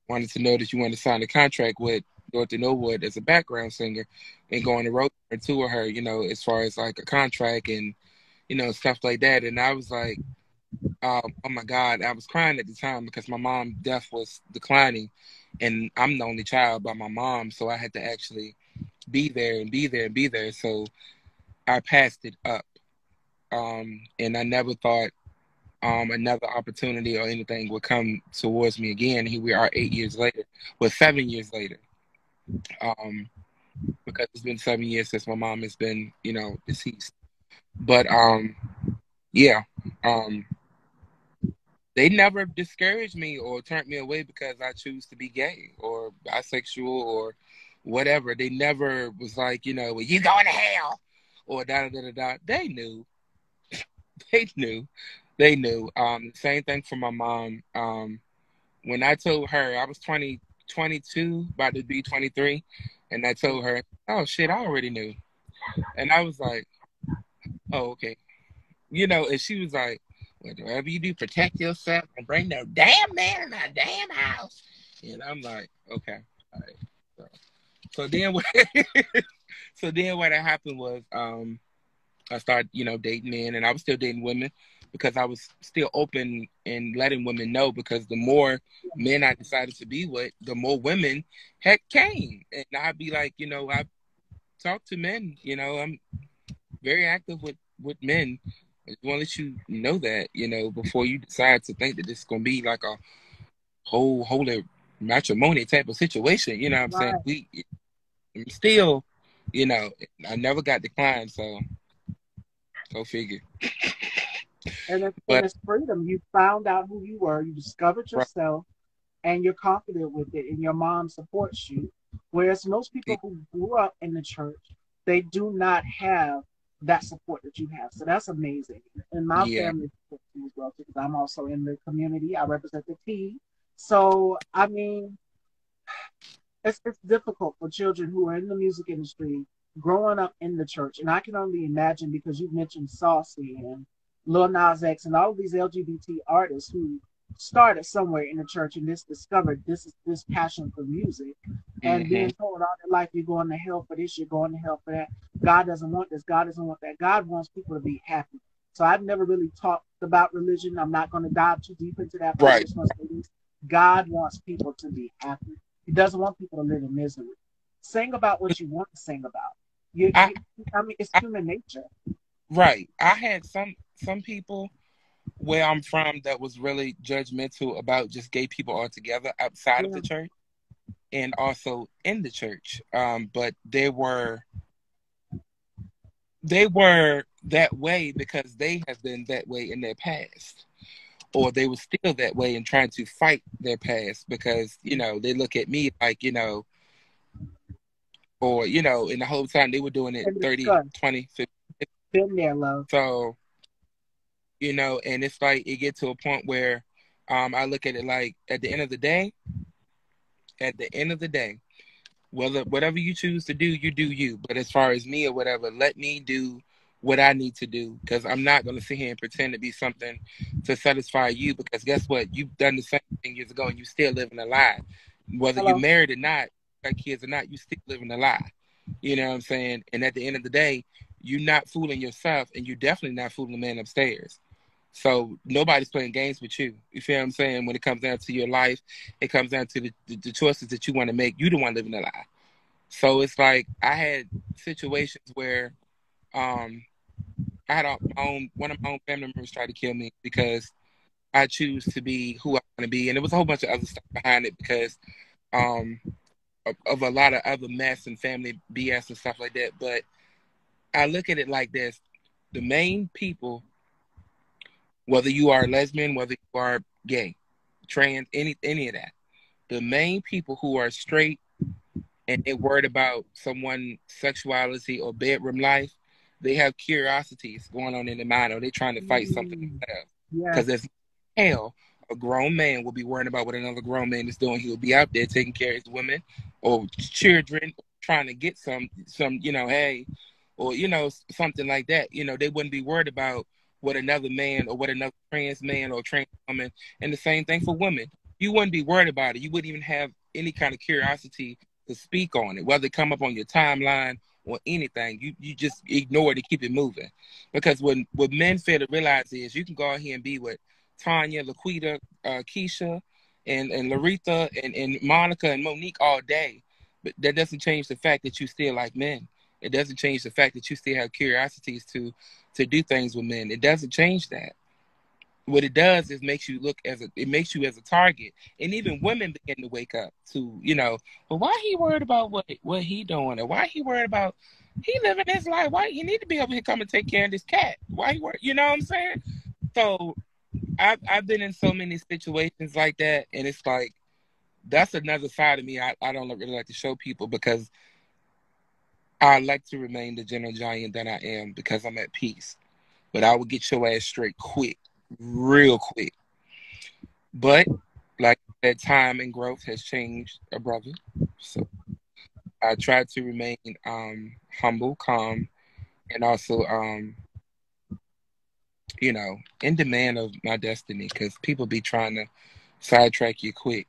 wanted to know that you want to sign a contract with Dorothy Nowood as a background singer and go on the road or tour her, as far as like a contract and, stuff like that. And I was like, oh my God, I was crying at the time because my mom's death was declining, and I'm the only child by my mom, so I had to actually be there and be there and be there. So I passed it up, and I never thought another opportunity or anything would come towards me again. Here we are 8 years later, well, 7 years later, because it's been 7 years since my mom has been, deceased. But yeah. They never discouraged me or turned me away because I choose to be gay or bisexual or whatever. They never was like, well, you going to hell or da da da da. They knew. They knew. They knew. Same thing for my mom. When I told her I was 22, about to be 23, and I told her, oh shit, I already knew. And I was like, oh, okay. And she was like, whatever you do, protect yourself and bring no damn man in my damn house. And I'm like, okay, all right. So then what? So then what happened was, I started, dating men, and I was still dating women because I was still open and letting women know. Because the more men I decided to be with, the more women had came, and I'd be like, I talk to men. I'm very active with men. I just want to let you know that, before you decide to think that this is going to be like a holy matrimony type of situation. You know what I'm saying? Right. I'm still, I never got declined, so go figure. And But it's freedom. You found out who you were, you discovered right, yourself, and you're confident with it, and your mom supports you. Whereas most people who grew up in the church, they do not have that support that you have. So that's amazing. And my yeah, family supports me as well, because I'm also in the community. I represent the T. So, I mean, it's difficult for children who are in the music industry growing up in the church. And I can only imagine, because you've mentioned Saucy and Lil Nas X and all of these LGBT artists who started somewhere in the church and just discovered this passion for music, and mm-hmm, being told all their life you're going to hell for this, you're going to hell for that. God doesn't want this, God doesn't want that. God wants people to be happy. So I've never really talked about religion. I'm not going to dive too deep into that, but I right. just want to say this. God wants people to be happy. He doesn't want people to live in misery. Sing about what you want to sing about. I, I mean, it's I human nature. right. I had some people where I'm from that was really judgmental about just gay people altogether outside of Yeah, the church and also in the church. But they were that way because they have been that way in their past. or they were still that way and trying to fight their past because, they look at me like, or, and the whole time they were doing it And 30, discuss. 20, 50. Been there, love. So, and it's like it gets to a point where I look at it like at the end of the day, whatever you choose to do, you do you. But as far as me or whatever, let me do what I need to do because I'm not going to sit here and pretend to be something to satisfy you because guess what? You've done the same thing years ago and you still living a lie. Whether you're Hello. married or not, got kids or not, you still living a lie. You know what I'm saying? And at the end of the day, you're not fooling yourself and you're definitely not fooling the man upstairs. So nobody's playing games with you. You feel what I'm saying? When it comes down to your life, it comes down to the choices that you want to make. You the one living a lie. So it's like I had situations where I had one of my own family members try to kill me because I choose to be who I want to be, and there was a whole bunch of other stuff behind it because um, of a lot of other mess and family BS and stuff like that. But I look at it like this: the main people, whether you are lesbian, whether you are gay, trans, any of that, the main people who are straight and they're worried about someone's sexuality or bedroom life, they have curiosities going on in their mind or they're trying to fight something Mm, themselves. yes. Because there's hell, a grown man will be worrying about what another grown man is doing. He'll be out there taking care of his women or children, trying to get some, hey, or, something like that. They wouldn't be worried about what another man or what another trans man or trans woman. And the same thing for women. You wouldn't be worried about it. You wouldn't even have any kind of curiosity to speak on it, whether it come up on your timeline or anything. You just ignore it and keep it moving. Because what men fail to realize is you can go out here and be with Tanya, Laquita, Keisha, and Laretha, and Monica and Monique all day. But that doesn't change the fact that you still like men. It doesn't change the fact that you still have curiosities to do things with men. It doesn't change that. What it does is it makes you as a target, and even women begin to wake up to well, why he worried about what he doing, or why he worried about he living his life, why he need to be able to come and take care of this cat, why he worried, you know what I'm saying? So I've been in so many situations like that, and it's like that's another side of me I don't really like to show people because I like to remain the gentle giant that I am because I'm at peace, but I will get your ass straight quick, real quick. But like that, time and growth has changed a brother. So I try to remain humble, calm, and also in demand of my destiny because people be trying to sidetrack you quick.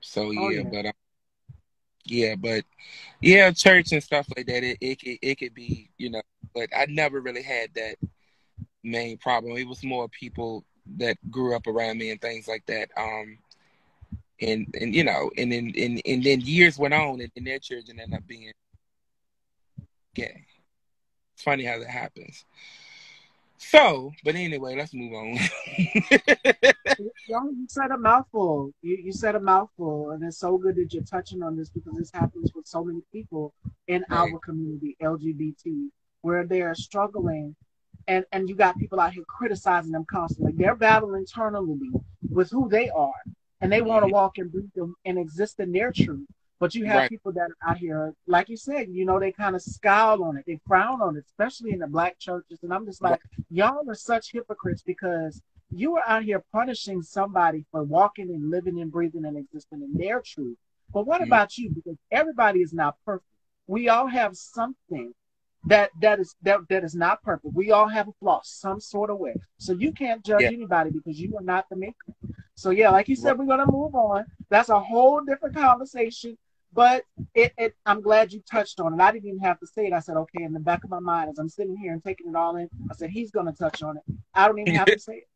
So Oh yeah. yeah, church and stuff like that. It could be but I never really had that main problem. It was more people that grew up around me and things like that. And then years went on, and their children ended up being gay. It's funny how that happens. So, but anyway, let's move on. You said a mouthful. You said a mouthful, and it's so good that you're touching on this because this happens with so many people in Right, our community, LGBT, where they're struggling, and you got people out here criticizing them constantly. They're battling internally with who they are, and they want to hmm walk and breathe and exist in their truth. But you have right, people that are out here, like you said, they kind of scowl on it, they frown on it, especially in the black churches. And I'm just right. like, y'all are such hypocrites because you are out here punishing somebody for walking and living and breathing and existing in their truth. But what hmm about you? Because everybody is not perfect. We all have something that is not perfect. We all have a flaw some sort of way. So you can't judge Yeah, anybody because you are not the maker. So yeah, like you right. said, we're gonna move on. That's a whole different conversation. But I'm glad you touched on it. I didn't even have to say it. I said, okay, in the back of my mind, as I'm sitting here and taking it all in, I said, he's going to touch on it. I don't even have to say it.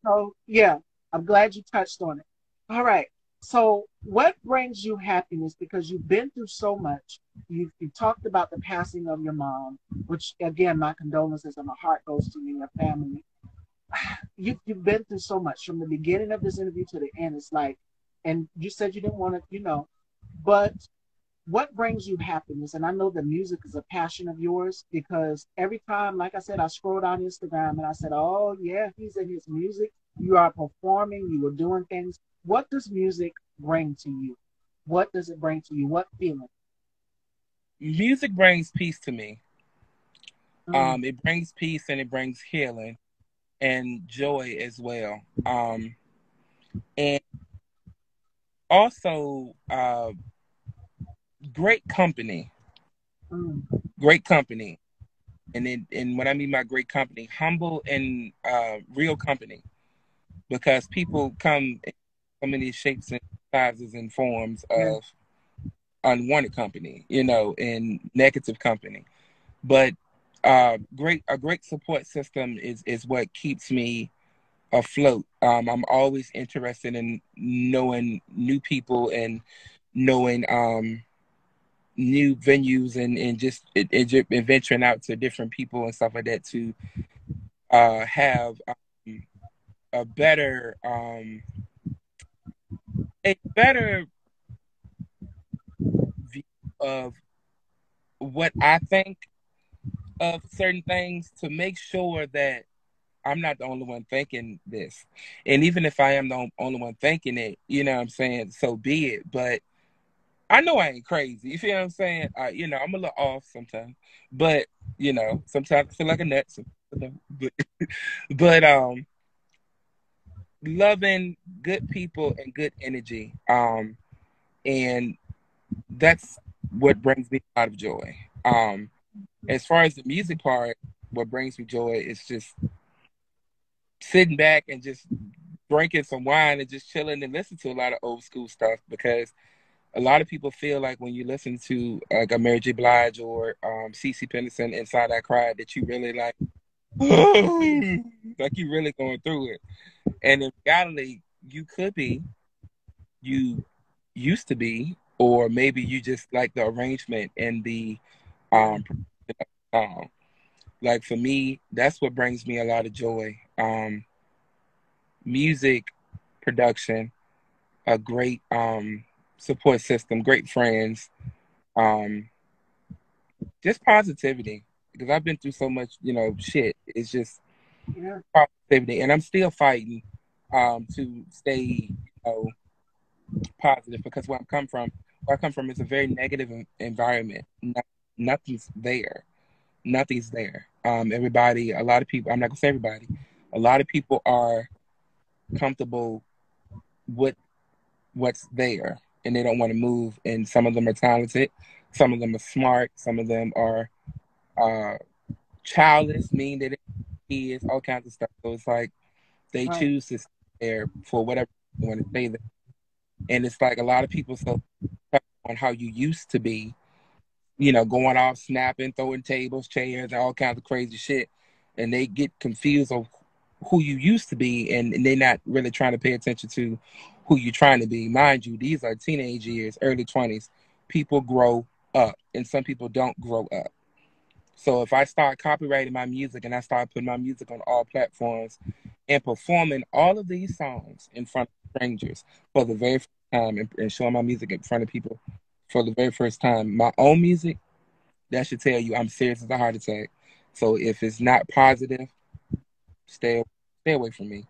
So, yeah, I'm glad you touched on it. All right. So, what brings you happiness? Because you've been through so much. You talked about the passing of your mom, which, again, my condolences and my heart goes to you and your family. You've been through so much from the beginning of this interview to the end. It's like, and you said you didn't want to, but what brings you happiness? And I know that music is a passion of yours because every time, like I said, I scroll down Instagram and I said, oh, yeah, he's in his music. You are performing, you are doing things. What does music bring to you? What does it bring to you? What feeling? Music brings peace to me. Mm, It brings peace and it brings healing and joy as well. And also great company, mm, great company. And what I mean by great company, humble and real company, because people come in so many shapes and sizes and forms yeah, of unwanted company, and negative company. But a great support system is what keeps me afloat. I'm always interested in knowing new people and knowing new venues and just and venturing out to different people and stuff like that to have a better a better view of what I think of certain things, to make sure that I'm not the only one thinking this. And even if I am the only one thinking it, you know what I'm saying, so be it. But I know I ain't crazy. You feel what I'm saying? I'm a little off sometimes. But, sometimes I feel like a nut. But, but loving good people and good energy. And that's what brings me a lot of joy. As far as the music part, what brings me joy is just sitting back and just drinking some wine and just chilling and listen to a lot of old school stuff, because a lot of people feel like when you listen to like a Mary J. Blige or CeCe Peniston, Inside I Cried, that you really like like you really going through it. And in reality, you could be, you used to be, or maybe you just like the arrangement and the yeah, song. Like for me, that's what brings me a lot of joy. Music production, a great support system, great friends, um, just positivity. Because I've been through so much, shit. It's just yeah, positivity, and I'm still fighting to stay, positive, because where I come from is a very negative environment. Nothing's there. Nothing's there. Everybody, a lot of people. I'm not gonna say everybody. A lot of people are comfortable with what's there, and they don't want to move. And some of them are talented, some of them are smart, some of them are uh, childish, mean that he is, all kinds of stuff. So it's like they right, choose to stay there for whatever they want to stay there. And it's like a lot of people so stuck on how you used to be, going off, snapping, throwing tables, chairs, and all kinds of crazy shit. And they get confused of who you used to be, and they're not really trying to pay attention to who you're trying to be. Mind you, these are teenage years, early 20s. People grow up, and some people don't grow up. So if I start copyrighting my music and I start putting my music on all platforms and performing all of these songs in front of strangers for the very first time, and showing my music in front of people for the very first time, my own music, that should tell you I'm serious as a heart attack. So if it's not positive, stay stay away from me.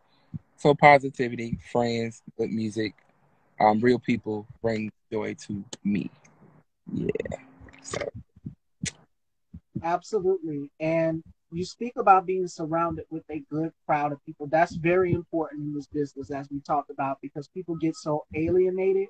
So positivity, friends, good music, real people bring joy to me. Yeah. So absolutely. And you speak about being surrounded with a good crowd of people. That's very important in this business, as we talked about, because people get so alienated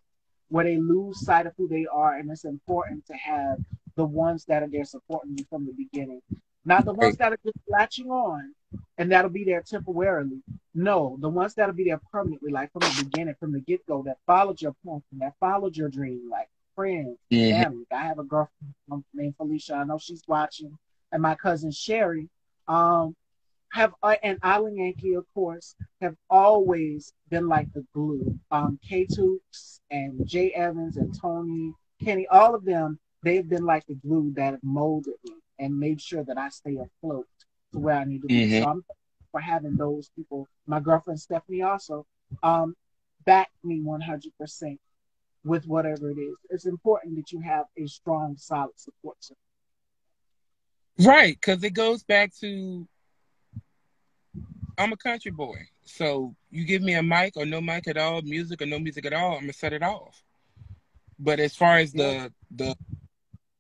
where they lose sight of who they are. And it's important to have the ones that are there supporting you from the beginning, not the ones right. that are just latching on and that'll be there temporarily. No, the ones that'll be there permanently, like from the beginning, from the get go, that followed your plan, that followed your dream, like friends, Hmm. family. I have a girlfriend named Felicia. I know she's watching, and my cousin Sherry. Um, have and Island Yankee, of course, have always been like the glue. K Tooks and Jay Evans and Tony, Kenny, all of them, they've been like the glue that have molded me and made sure that I stay afloat to where I need to be. Hmm. So I'm thankful for having those people. My girlfriend Stephanie also um, backed me 100% with whatever it is. It's important that you have a strong, solid support system. Right, because it goes back to I'm a country boy. So you give me a mic or no mic at all, music or no music at all, I'm gonna set it off. But as far as Yeah. the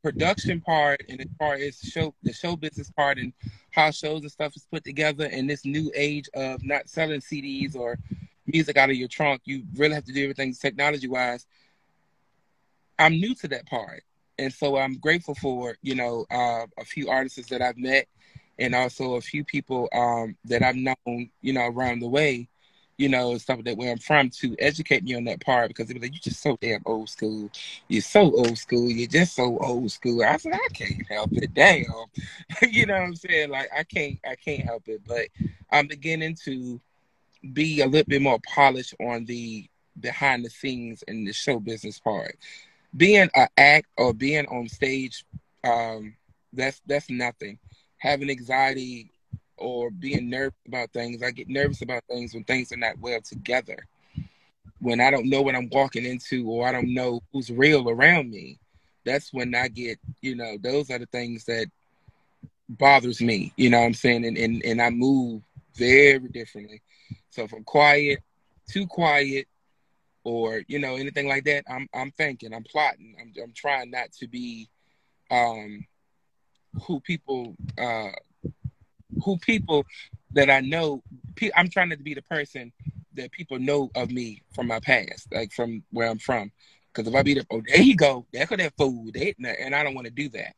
production part and as far as show business part and how shows and stuff is put together in this new age of not selling CDs or music out of your trunk, you really have to do everything technology wise. I'm new to that part. And so I'm grateful for, a few artists that I've met and also a few people that I've known, around the way, stuff that where I'm from to educate me on that part because they were like, you're just so damn old school. You're so old school. You're just so old school. I said, I can't help it. Damn. You know what I'm saying? Like I can't help it. But I'm beginning to be a little bit more polished on the behind the scenes and the show business part. Being an act or being on stage, um, that's nothing. Having anxiety or being nervous about things, I get nervous about things when things are not well together. When I don't know what I'm walking into or I don't know who's real around me, that's when I get, those are the things that bothers me. You know what I'm saying? And I move very differently. So from quiet, too quiet, or anything like that, I'm thinking, I'm plotting, I'm trying not to be um who people uh who people that I know. I'm trying not to be the person that people know of me from my past, like from where I'm from. Because if I be the, oh, there you go, there go that food, and I don't want to do that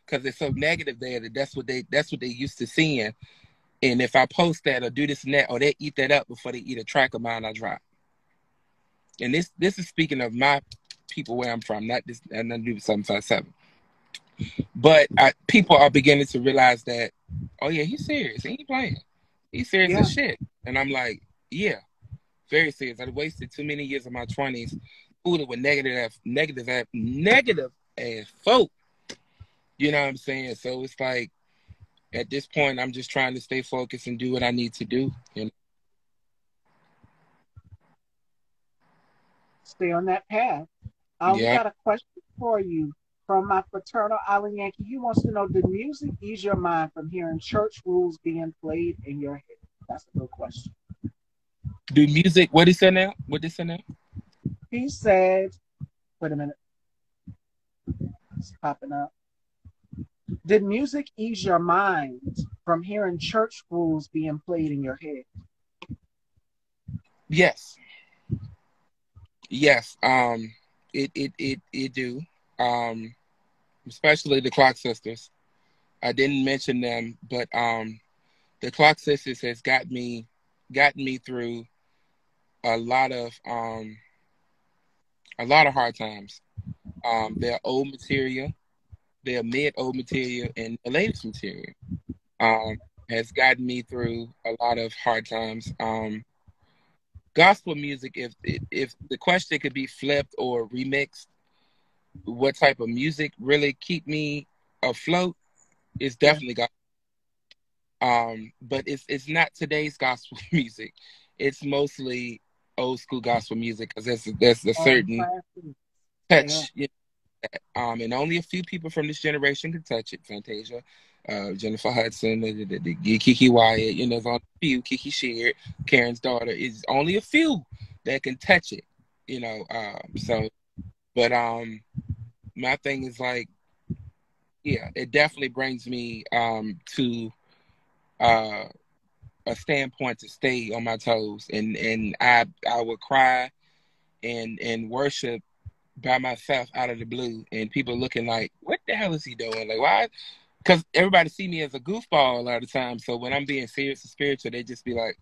because it's so negative there that that's what they used to seeing. And if I post that or do this and that, or they eat that up before they eat a track of mine, I drop. And this is speaking of my people where I'm from, not this, and nothing to do with 757. But people are beginning to realize that, oh yeah, he's serious. He ain't playing. He's serious as Yeah. shit. And I'm like, yeah, very serious. I wasted too many years of my 20s fooling with negative ass folk. You know what I'm saying? So it's like at this point, I'm just trying to stay focused and do what I need to do. Stay on that path. We Yeah. got a question for you from my fraternal Island Yankee. He wants to know, did music ease your mind from hearing church rules being played in your head? That's a good question. Do music? What he said now? What they say now? He said, wait a minute, it's popping up. Did music ease your mind from hearing church rules being played in your head? Yes. Yes. It do. Um, Especially the Clock Sisters. I didn't mention them, but the Clock Sisters has gotten me through a lot of um, a lot of hard times. They're old material, they're mid old material, and the latest material um, has gotten me through a lot of hard times. Gospel music, if the question could be flipped or remixed, what type of music really keep me afloat is Yeah. definitely gospel. But it's not today's gospel music. It's mostly old school gospel music because there's a All the certain classes. Yeah. touch, and only a few people from this generation can touch it. Fantasia, Jennifer Hudson, the Kiki Wyatt, there's only a few. Kiki Sheard, Karen's daughter, is only a few that can touch it. So, but my thing is like, yeah, it definitely brings me to uh a standpoint to stay on my toes, and I would cry and worship by myself out of the blue, and people looking like, what the hell is he doing? Like, why? Because everybody see me as a goofball a lot of the time. So when I'm being serious and spiritual, they just be like,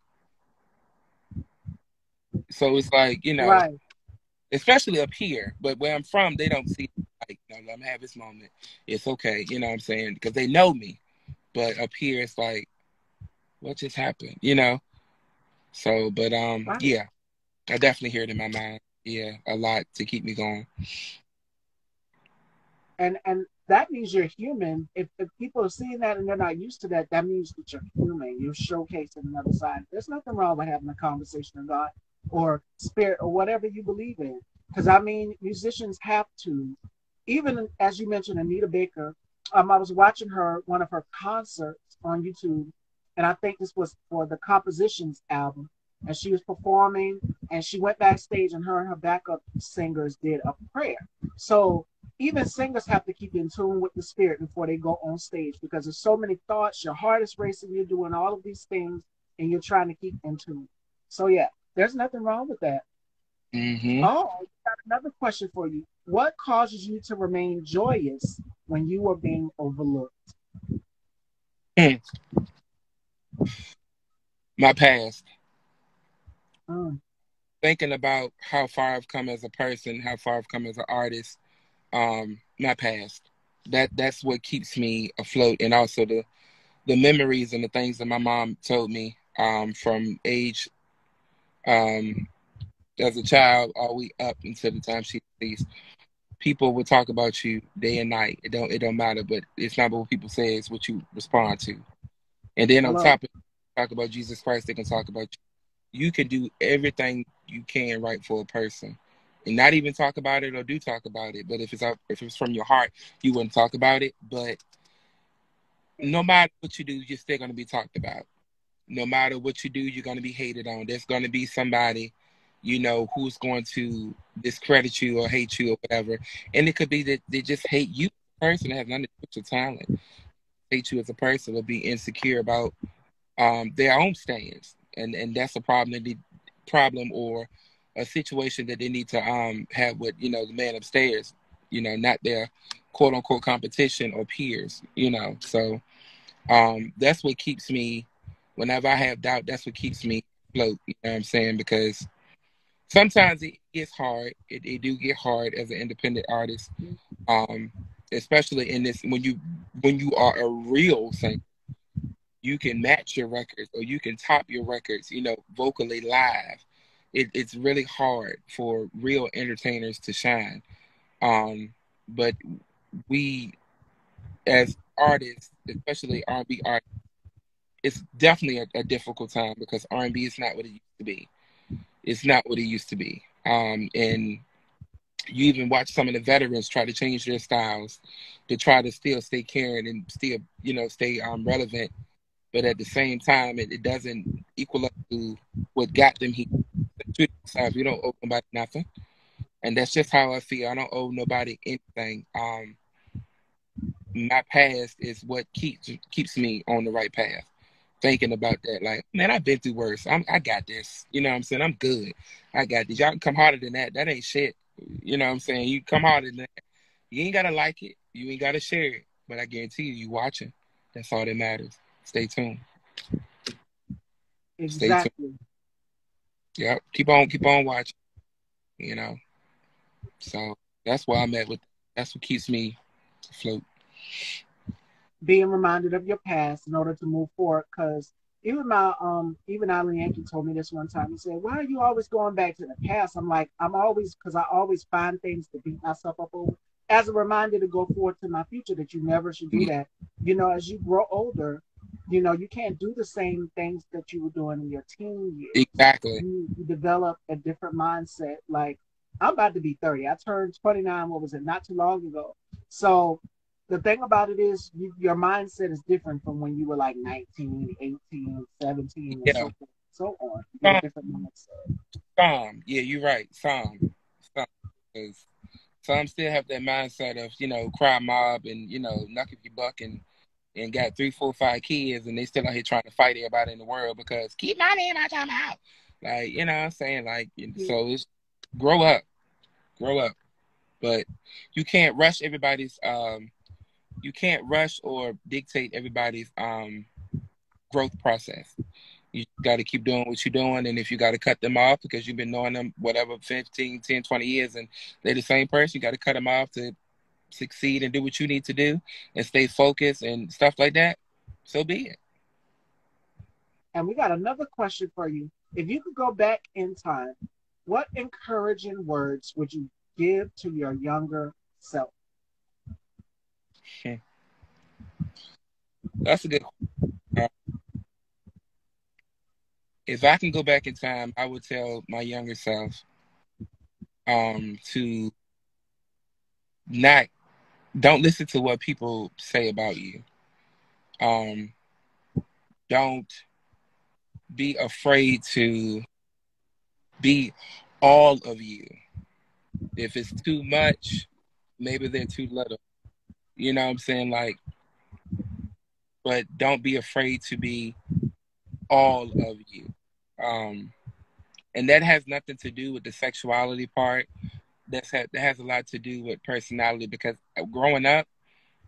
so it's like, Right. especially up here. But where I'm from, they don't see like, let me have this moment. It's okay, you know what I'm saying? Because they know me. But up here, it's like, what just happened? So, but Right. yeah, I definitely hear it in my mind. Yeah, a lot to keep me going. And that means you're human. If people are seeing that and they're not used to that, that means that you're human. You're showcasing another side. There's nothing wrong with having a conversation with God or spirit or whatever you believe in. Because I mean, musicians have to. Even as you mentioned, Anita Baker. I was watching one of her concerts on YouTube, and I think this was for the Compositions album. And she was performing, and she went backstage, and her backup singers did a prayer. So even singers have to keep in tune with the spirit before they go on stage, because there's so many thoughts. Your heart is racing. You're doing all of these things, and you're trying to keep in tune. So yeah, there's nothing wrong with that. Mm-hmm. Oh, I got another question for you. What causes you to remain joyous when you are being overlooked? Hmm. My past. Mm. Thinking about how far I've come as a person, how far I've come as an artist. My past. That's what keeps me afloat, and also the memories and the things that my mom told me from age as a child all the way up until the time she deceased. People will talk about you day and night. It don't matter, but it's not what people say, it's what you respond to. And then on Hello. top of it, talk about Jesus Christ, they can talk about you. You can do everything you can right for a person. And not even talk about it or do talk about it. But if it's from your heart, you wouldn't talk about it. But no matter what you do, you're still gonna be talked about. No matter what you do, you're gonna be hated on. There's gonna be somebody, who's going to discredit you or hate you or whatever. And it could be that they just hate you as a person. It has nothing to do with your talent. Hate you as a person or be insecure about their own stands. And that's a problem or a situation that they need to have with, the man upstairs, not their quote unquote competition or peers. So that's what keeps me, whenever I have doubt, that's what keeps me afloat. You know what I'm saying? Because sometimes it gets hard. It do get hard as an independent artist, um, especially in this when you are a real singer. You can match your records or you can top your records, vocally live. It's really hard for real entertainers to shine. But we, as artists, especially R&B artists, it's definitely a difficult time because R&B is not what it used to be. It's not what it used to be. And you even watch some of the veterans try to change their styles to try to still stay current and still, stay relevant. But at the same time, it doesn't equal up to what got them here. We don't owe nobody nothing, and that's just how I feel. I don't owe nobody anything. My past is what keeps me on the right path. Thinking about that, like, man, I've been through worse. I got this. You know what I'm saying? I'm good. I got this. Y'all can come harder than that. That ain't shit. You know what I'm saying? You come harder than that. You ain't gotta like it. You ain't gotta share it. But I guarantee you watching. That's all that matters. Stay tuned. Stay tuned. Exactly. Yep. Keep on watching. You know. So that's where I'm at with. That's what keeps me afloat. Being reminded of your past in order to move forward. Because even Ali Yankee told me this one time. He said, "Why are you always going back to the past?" I'm like, because I always find things to beat myself up over, as a reminder to go forward to my future, that you never should do that. As you grow older, you can't do the same things that you were doing in your teen years. Exactly. You develop a different mindset. Like, I'm about to be 30. I turned 29. What was it? Not too long ago. So the thing about it is your mindset is different from when you were like 19, 18, 17, and Yeah. so forth and so on. You get a different mindset. Some. Yeah, you're right. Some. 'Cause some still have that mindset of, cry mob and, knuck if you buck and got 3, 4, 5 kids and they still out here trying to fight everybody in the world because keep my name out your mouth. Like, what I'm saying? Like, so it's grow up. Grow up. But you can't rush everybody's you can't rush or dictate everybody's growth process. You got to keep doing what you're doing. And if you got to cut them off because you've been knowing them, whatever, 15, 10, 20 years, and they're the same person, you got to cut them off to succeed and do what you need to do and stay focused and stuff like that. So be it. And we got another question for you. If you could go back in time, what encouraging words would you give to your younger self? Hmm. That's a good question. If I can go back in time, I would tell my younger self to not don't listen to what people say about you. Um, don't be afraid to be all of you. If it's too much, maybe they're too little. You know what I'm saying? Like, but don't be afraid to be all of you. Um, and that has nothing to do with the sexuality part. That has a lot to do with personality, because growing up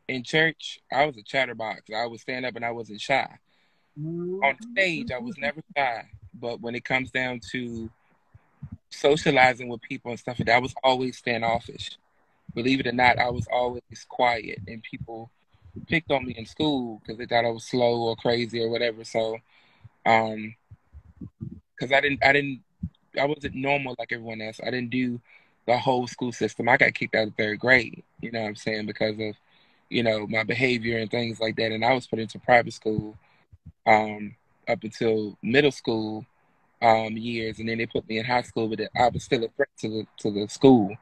in church, I was a chatterbox. I would stand up and I wasn't shy. On stage, I was never shy. But when it comes down to socializing with people and stuff, I was always standoffish. Believe it or not, I was always quiet, and people picked on me in school because they thought I was slow or crazy or whatever. So, because I wasn't normal like everyone else. I didn't do the whole school system. I got kicked out of third grade. You know what I'm saying? Because of, my behavior and things like that. And I was put into private school up until middle school years, and then they put me in high school. But I was still a threat to the school.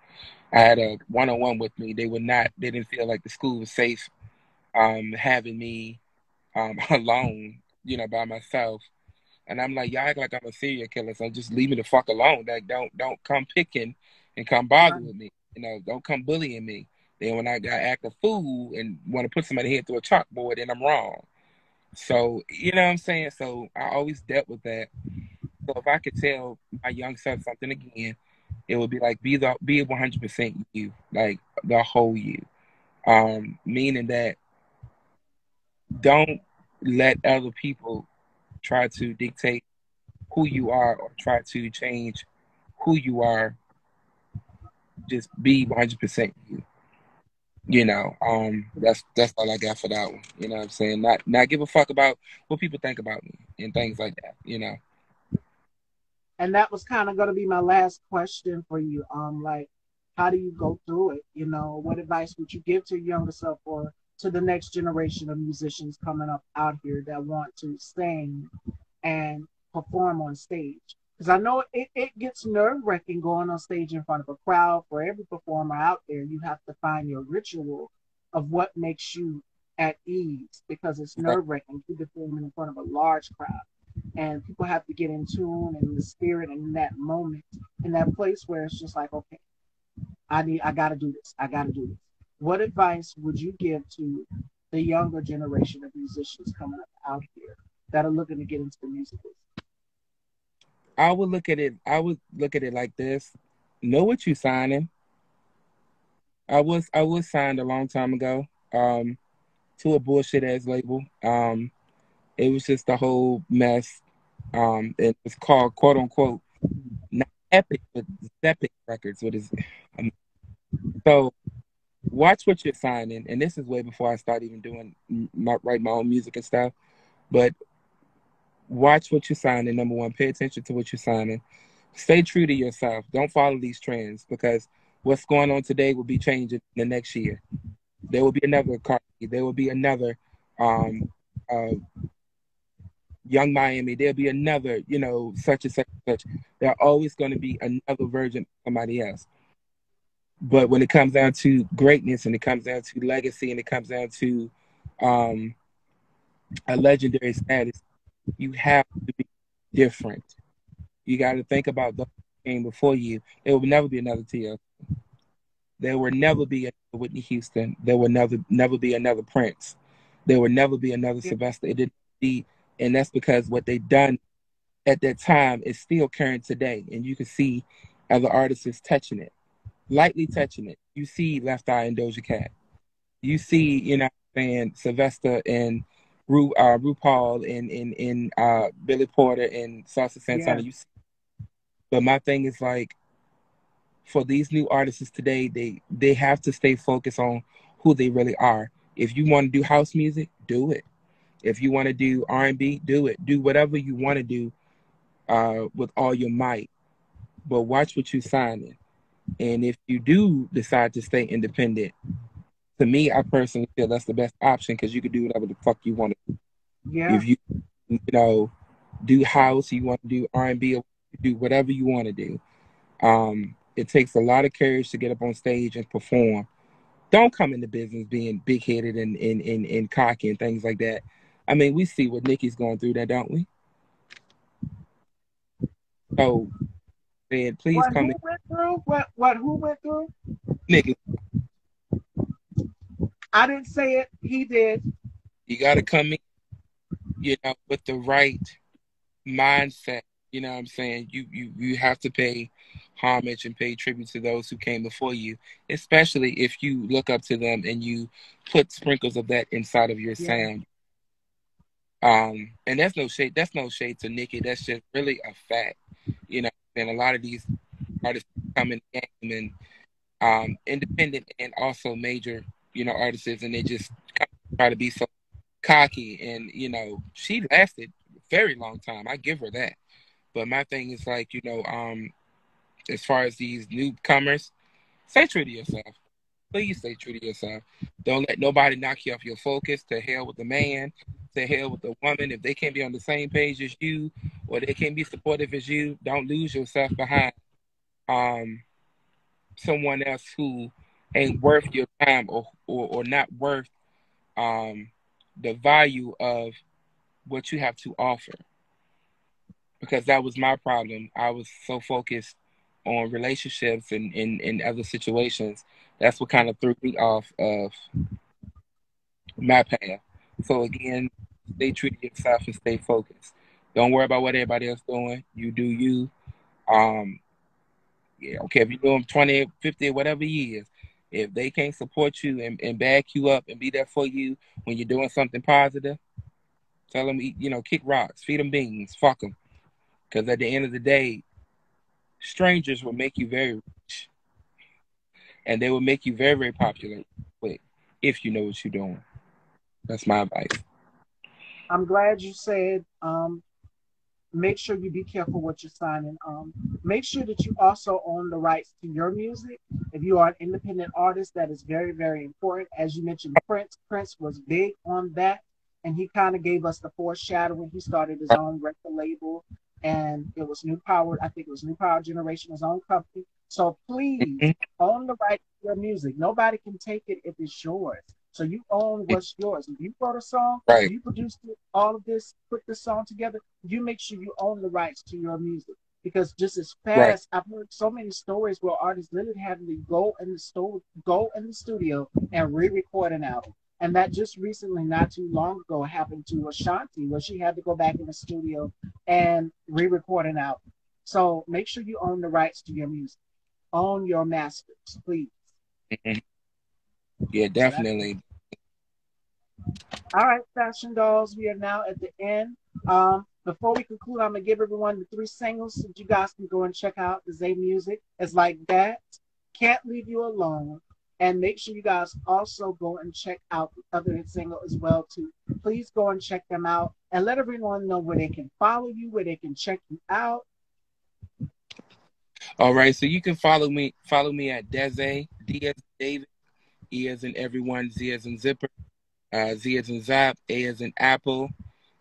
I had a one-on-one with me. They didn't feel like the school was safe having me alone, by myself. And I'm like, y'all act like I'm a serial killer, so just leave me the fuck alone. Like, don't come picking and come bother with me. Don't come bullying me. Then when I act a fool and want to put somebody head through a chalkboard, then I'm wrong. So, you know what I'm saying? So I always dealt with that. So if I could tell my young self something again, it would be like, be 100% you, like the whole you. Meaning that don't let other people try to dictate who you are or try to change who you are. Just be 100% you. That's all I got for that one. You know what I'm saying? Not give a fuck about what people think about me and things like that. And that was kind of going to be my last question for you. Like, how do you go through it? What advice would you give to your younger self or to the next generation of musicians coming up out here that want to sing and perform on stage? Because I know it gets nerve wracking going on stage in front of a crowd. For every performer out there, you have to find your ritual of what makes you at ease, because it's nerve wracking to perform in front of a large crowd. And people have to get in tune and in the spirit and in that moment, in that place where it's just like, okay, I gotta do this. I gotta do this. What advice would you give to the younger generation of musicians coming up out here that are looking to get into the music business? I would look at it like this. Know what you're signing. I was signed a long time ago, to a bullshit ass label. It was just a whole mess. It was called, quote unquote, not Epic, but Epic Records. What is it? So watch what you're signing, and this is way before I start even doing write my own music and stuff. But watch what you're signing. Number one, pay attention to what you're signing. Stay true to yourself. Don't follow these trends, because what's going on today will be changing the next year. There will be another Cardi. There will be another um, uh, Young Miami. There'll be another, such and such and such. There's always going to be another version of somebody else. But when it comes down to greatness, and it comes down to legacy, and it comes down to a legendary status, you have to be different. You got to think about those who came before you. There will never be another TLC. There will never be another Whitney Houston. There will never be another Prince. There will never be another Sylvester. It didn't be, and that's because what they done at that time is still current today. And you can see other artists touching it, lightly touching it. You see Left Eye and Doja Cat. You see, Sylvester and RuPaul and Billy Porter and Salsa Santana. Yeah. But my thing is, like, for these new artists today, they have to stay focused on who they really are. If you want to do house music, do it. If you want to do R&B, do it. Do whatever you want to do with all your might. But watch what you're signing. And if you do decide to stay independent, to me, I personally feel that's the best option, because you can do whatever the fuck you want to do. Yeah. If you do house, you want to do R&B, or do whatever you want to do. It takes a lot of courage to get up on stage and perform. Don't come into business being big headed and cocky and things like that. I mean, we see what Nikki's going through there, don't we? So, man, please What come who in. went through? What who went through? Nikki, I didn't say it. He did. you got to come in, with the right mindset. You know what I'm saying? You have to pay homage and pay tribute to those who came before you, especially if you look up to them and you put sprinkles of that inside of your Yeah. sound. And that's no shade. That's no shade to Nikki. That's just really a fact. And a lot of these artists come in the game and independent and also major, artists, and they just kind of try to be so cocky. And she lasted a very long time. I give her that. But my thing is like, as far as these newcomers, stay true to yourself. Please stay true to yourself. Don't let nobody knock you off your focus. To hell with the man. To hell with the woman. If they can't be on the same page as you, or they can't be supportive as you, don't lose yourself behind someone else who ain't worth your time, or not worth the value of what you have to offer. Because that was my problem. I was so focused on relationships and other situations. That's what kind of threw me off of my path. So again, stay true to yourself and stay focused. Don't worry about what everybody else doing. You do you. Um, yeah, okay, if you do them 20, 50, whatever years, if they can't support you and back you up and be there for you when you're doing something positive, tell them, kick rocks, feed them beans, fuck them. Because at the end of the day, strangers will make you very rich, and they will make you very, very popular quick if you know what you're doing. That's my advice. I'm glad you said make sure you be careful what you're signing. Make sure that you also own the rights to your music. If you are an independent artist, that is very, very important. As you mentioned, Prince. Prince was big on that, and he kind of gave us the foreshadowing. He started his own record label, and it was New Power. I think it was New Power Generation, his own company. So please Mm-hmm. own the right to your music. Nobody can take it if it's yours. So you own what's yours. If you wrote a song, if Right, you produced all of this, put this song together, you make sure you own the rights to your music. Because just as right, fast, I've heard so many stories where artists literally having to go in the studio and re-record an album. And that just recently, not too long ago, happened to Ashanti, where she had to go back in the studio and re-record an album. So make sure you own the rights to your music. Own your masters, please. mm-hmm. Yeah, So that's definitely. all right, Fashion Dolls. We are now at the end. Before we conclude, I'm gonna give everyone the three singles so that you guys can go and check out the dezzaemusic. It's like that. Can't leave you alone. And make sure you guys also go and check out the other single as well too. Please go and check them out and let everyone know where they can follow you, where they can check you out. All right, so you can follow me at Dezzae, D as in David, E as in everyone, Z as in zipper, Z as in zap, A as in apple,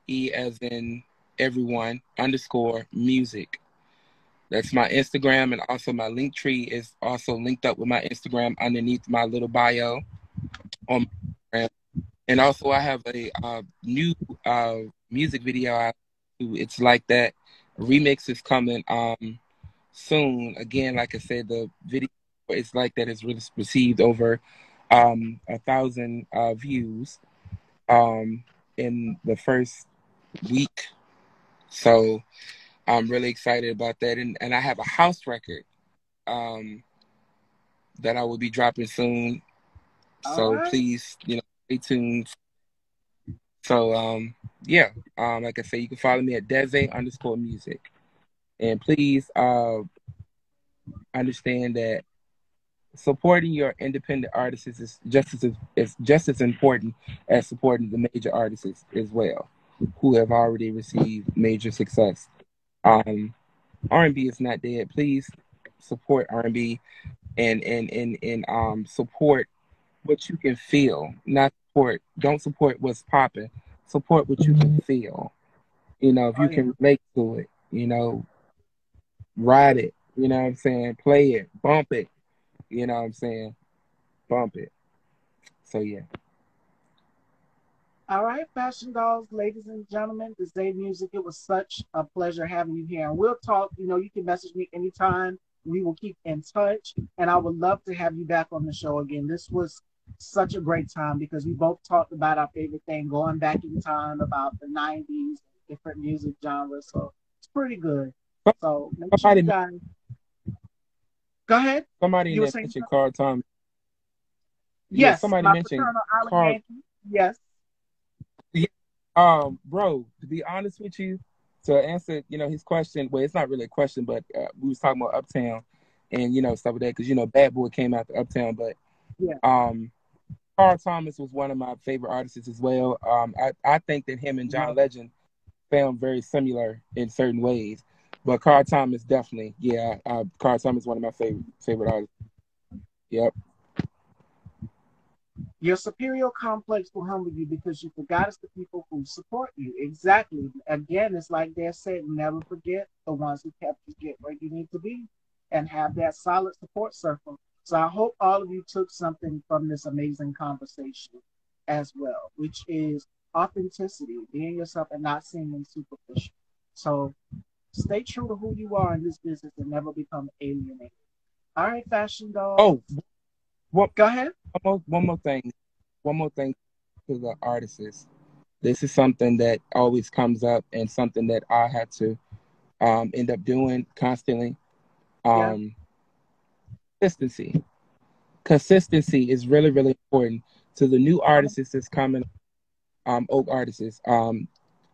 E as in everyone, underscore music. That's my Instagram, and also my link tree is also linked up with my Instagram underneath my little bio on my Instagram. And also, I have a new music video out. It's like that. Remix is coming soon. Again, like I said, the video It's Like That has received over 1,000 views in the first week. So I'm really excited about that. And I have a house record um, that I will be dropping soon. All So right. please, stay tuned. So yeah, like I say, you can follow me at Dezzae underscore music. And please understand that supporting your independent artists is just as important as supporting the major artists as well, who have already received major success. Um, R&B is not dead. Please support R&B and support what you can feel. Not support. Don't support what's popping. Support what you can feel. If Oh you yeah. can relate to it, ride it. You know what I'm saying? Play it, bump it. You know what I'm saying? Bump it. So yeah. All right, fashion dolls, ladies and gentlemen, dezzaemusic. It was such a pleasure having you here. And we'll talk. You can message me anytime. We will keep in touch. And I would love to have you back on the show again. This was such a great time because we both talked about our favorite thing, going back in time about the 90s, different music genres. So it's pretty good. So make sure you Somebody, guys go ahead. somebody You were saying mentioned something? Carl Thomas. Yeah, Yes, somebody my mentioned paternal island Carl. Yankee. Yes. Yeah, bro, to be honest with you, to answer, his question. Well, it's not really a question, but we was talking about Uptown, and stuff like that, because Bad Boy came out to Uptown, but Yeah. Carl Thomas was one of my favorite artists as well. I think that him and John Love. Legend sound very similar in certain ways, but Carl Thomas definitely, yeah. Carl Thomas is one of my favorite artists. Yep. Your superior complex will humble you because you forgot it's the people who support you. Exactly. Again, it's like they said, never forget the ones who helped you get where you need to be and have that solid support circle. So I hope all of you took something from this amazing conversation as well, which is authenticity, being yourself and not seeming superficial. So stay true to who you are in this business and never become alienated. All right, fashion dolls. Oh, what? Go ahead. One more thing to the artists. This is something that always comes up and something that I had to end up doing constantly. Yeah. Um, consistency. Consistency is really, really important to the new artists that's coming, old artists.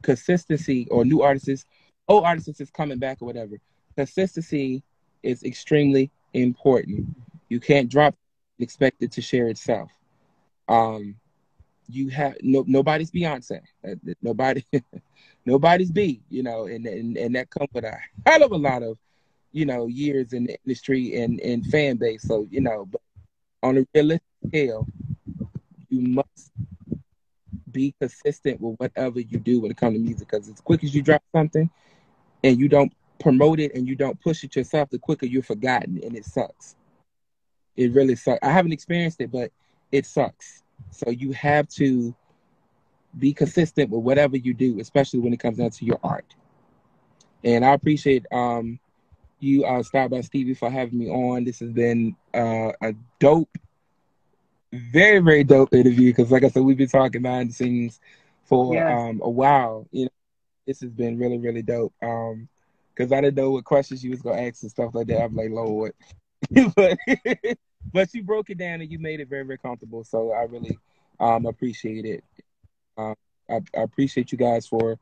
Consistency or new artists, old artists is coming back or whatever. Consistency is extremely important. You can't drop and expect it to share itself. Um, you have nobody's Beyonce. Nobody nobody's B, and that comes with a hell of a lot of, years in the industry and fan base. So, but on a realistic scale, you must be consistent with whatever you do when it comes to music. Because as quick as you drop something and you don't promote it and you don't push it yourself, the quicker you're forgotten, and it sucks. It really sucks. I haven't experienced it, but it sucks. So you have to be consistent with whatever you do, especially when it comes down to your art. And I appreciate you, Style by Stevie, for having me on. This has been a dope, very, very dope interview because, like I said, we've been talking behind the scenes for Yes. a while. This has been really, really dope. Because I didn't know what questions you was gonna ask and stuff like that. I'm like, Lord, but but you broke it down and you made it very, very comfortable. So I really appreciate it. Um, I appreciate you guys for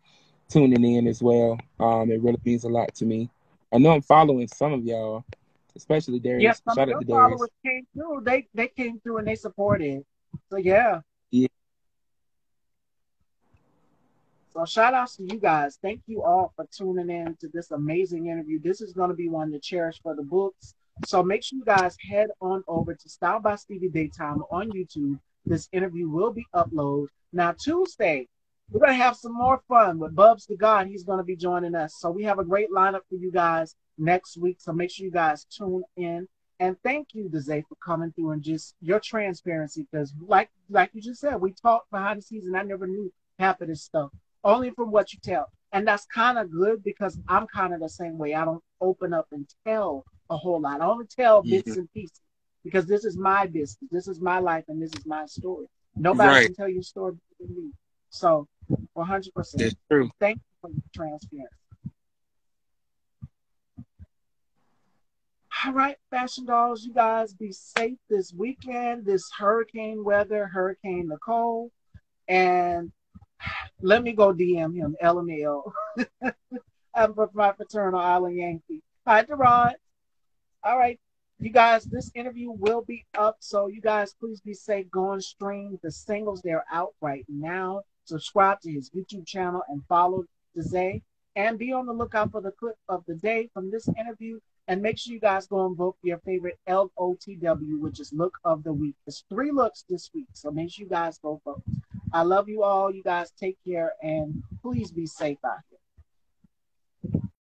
tuning in as well. It really means a lot to me. I know I'm following some of y'all, especially Yes, Darius. some of Shout out your to Darius. followers came through. They came through and they supported. So yeah. Yeah. So shout outs to you guys. Thank you all for tuning in to this amazing interview. This is going to be one to cherish for the books. So make sure you guys head on over to Style by Stevie Daytime on YouTube. This interview will be uploaded. Now Tuesday, we're going to have some more fun with Bubs the God. He's going to be joining us. So we have a great lineup for you guys next week. So make sure you guys tune in. And thank you, Dezzae, for coming through and just your transparency. Because like you just said, we talked behind the scenes and I never knew half of this stuff only from what you tell. And that's kind of good because I'm kind of the same way. I don't open up and tell a whole lot. I only tell Mhm. bits and pieces because this is my business. This is my life and this is my story. Nobody Right. can tell your story better than me. So 100%. That's true. Thank you for your transparency. All right, fashion dolls, you guys be safe this weekend, this hurricane weather, Hurricane Nicole. And let me go DM him, LML. I'm from my fraternal island Yankee. Hi, Deron. All right, you guys, this interview will be up. So you guys, please be safe. Go and stream the singles. They're out right now. Subscribe to his YouTube channel and follow Dezzae. And be on the lookout for the clip of the day from this interview. And make sure you guys go and vote for your favorite LOTW, which is look of the week. There's 3 looks this week. So make sure you guys go vote. I love you all. You guys take care and please be safe out here.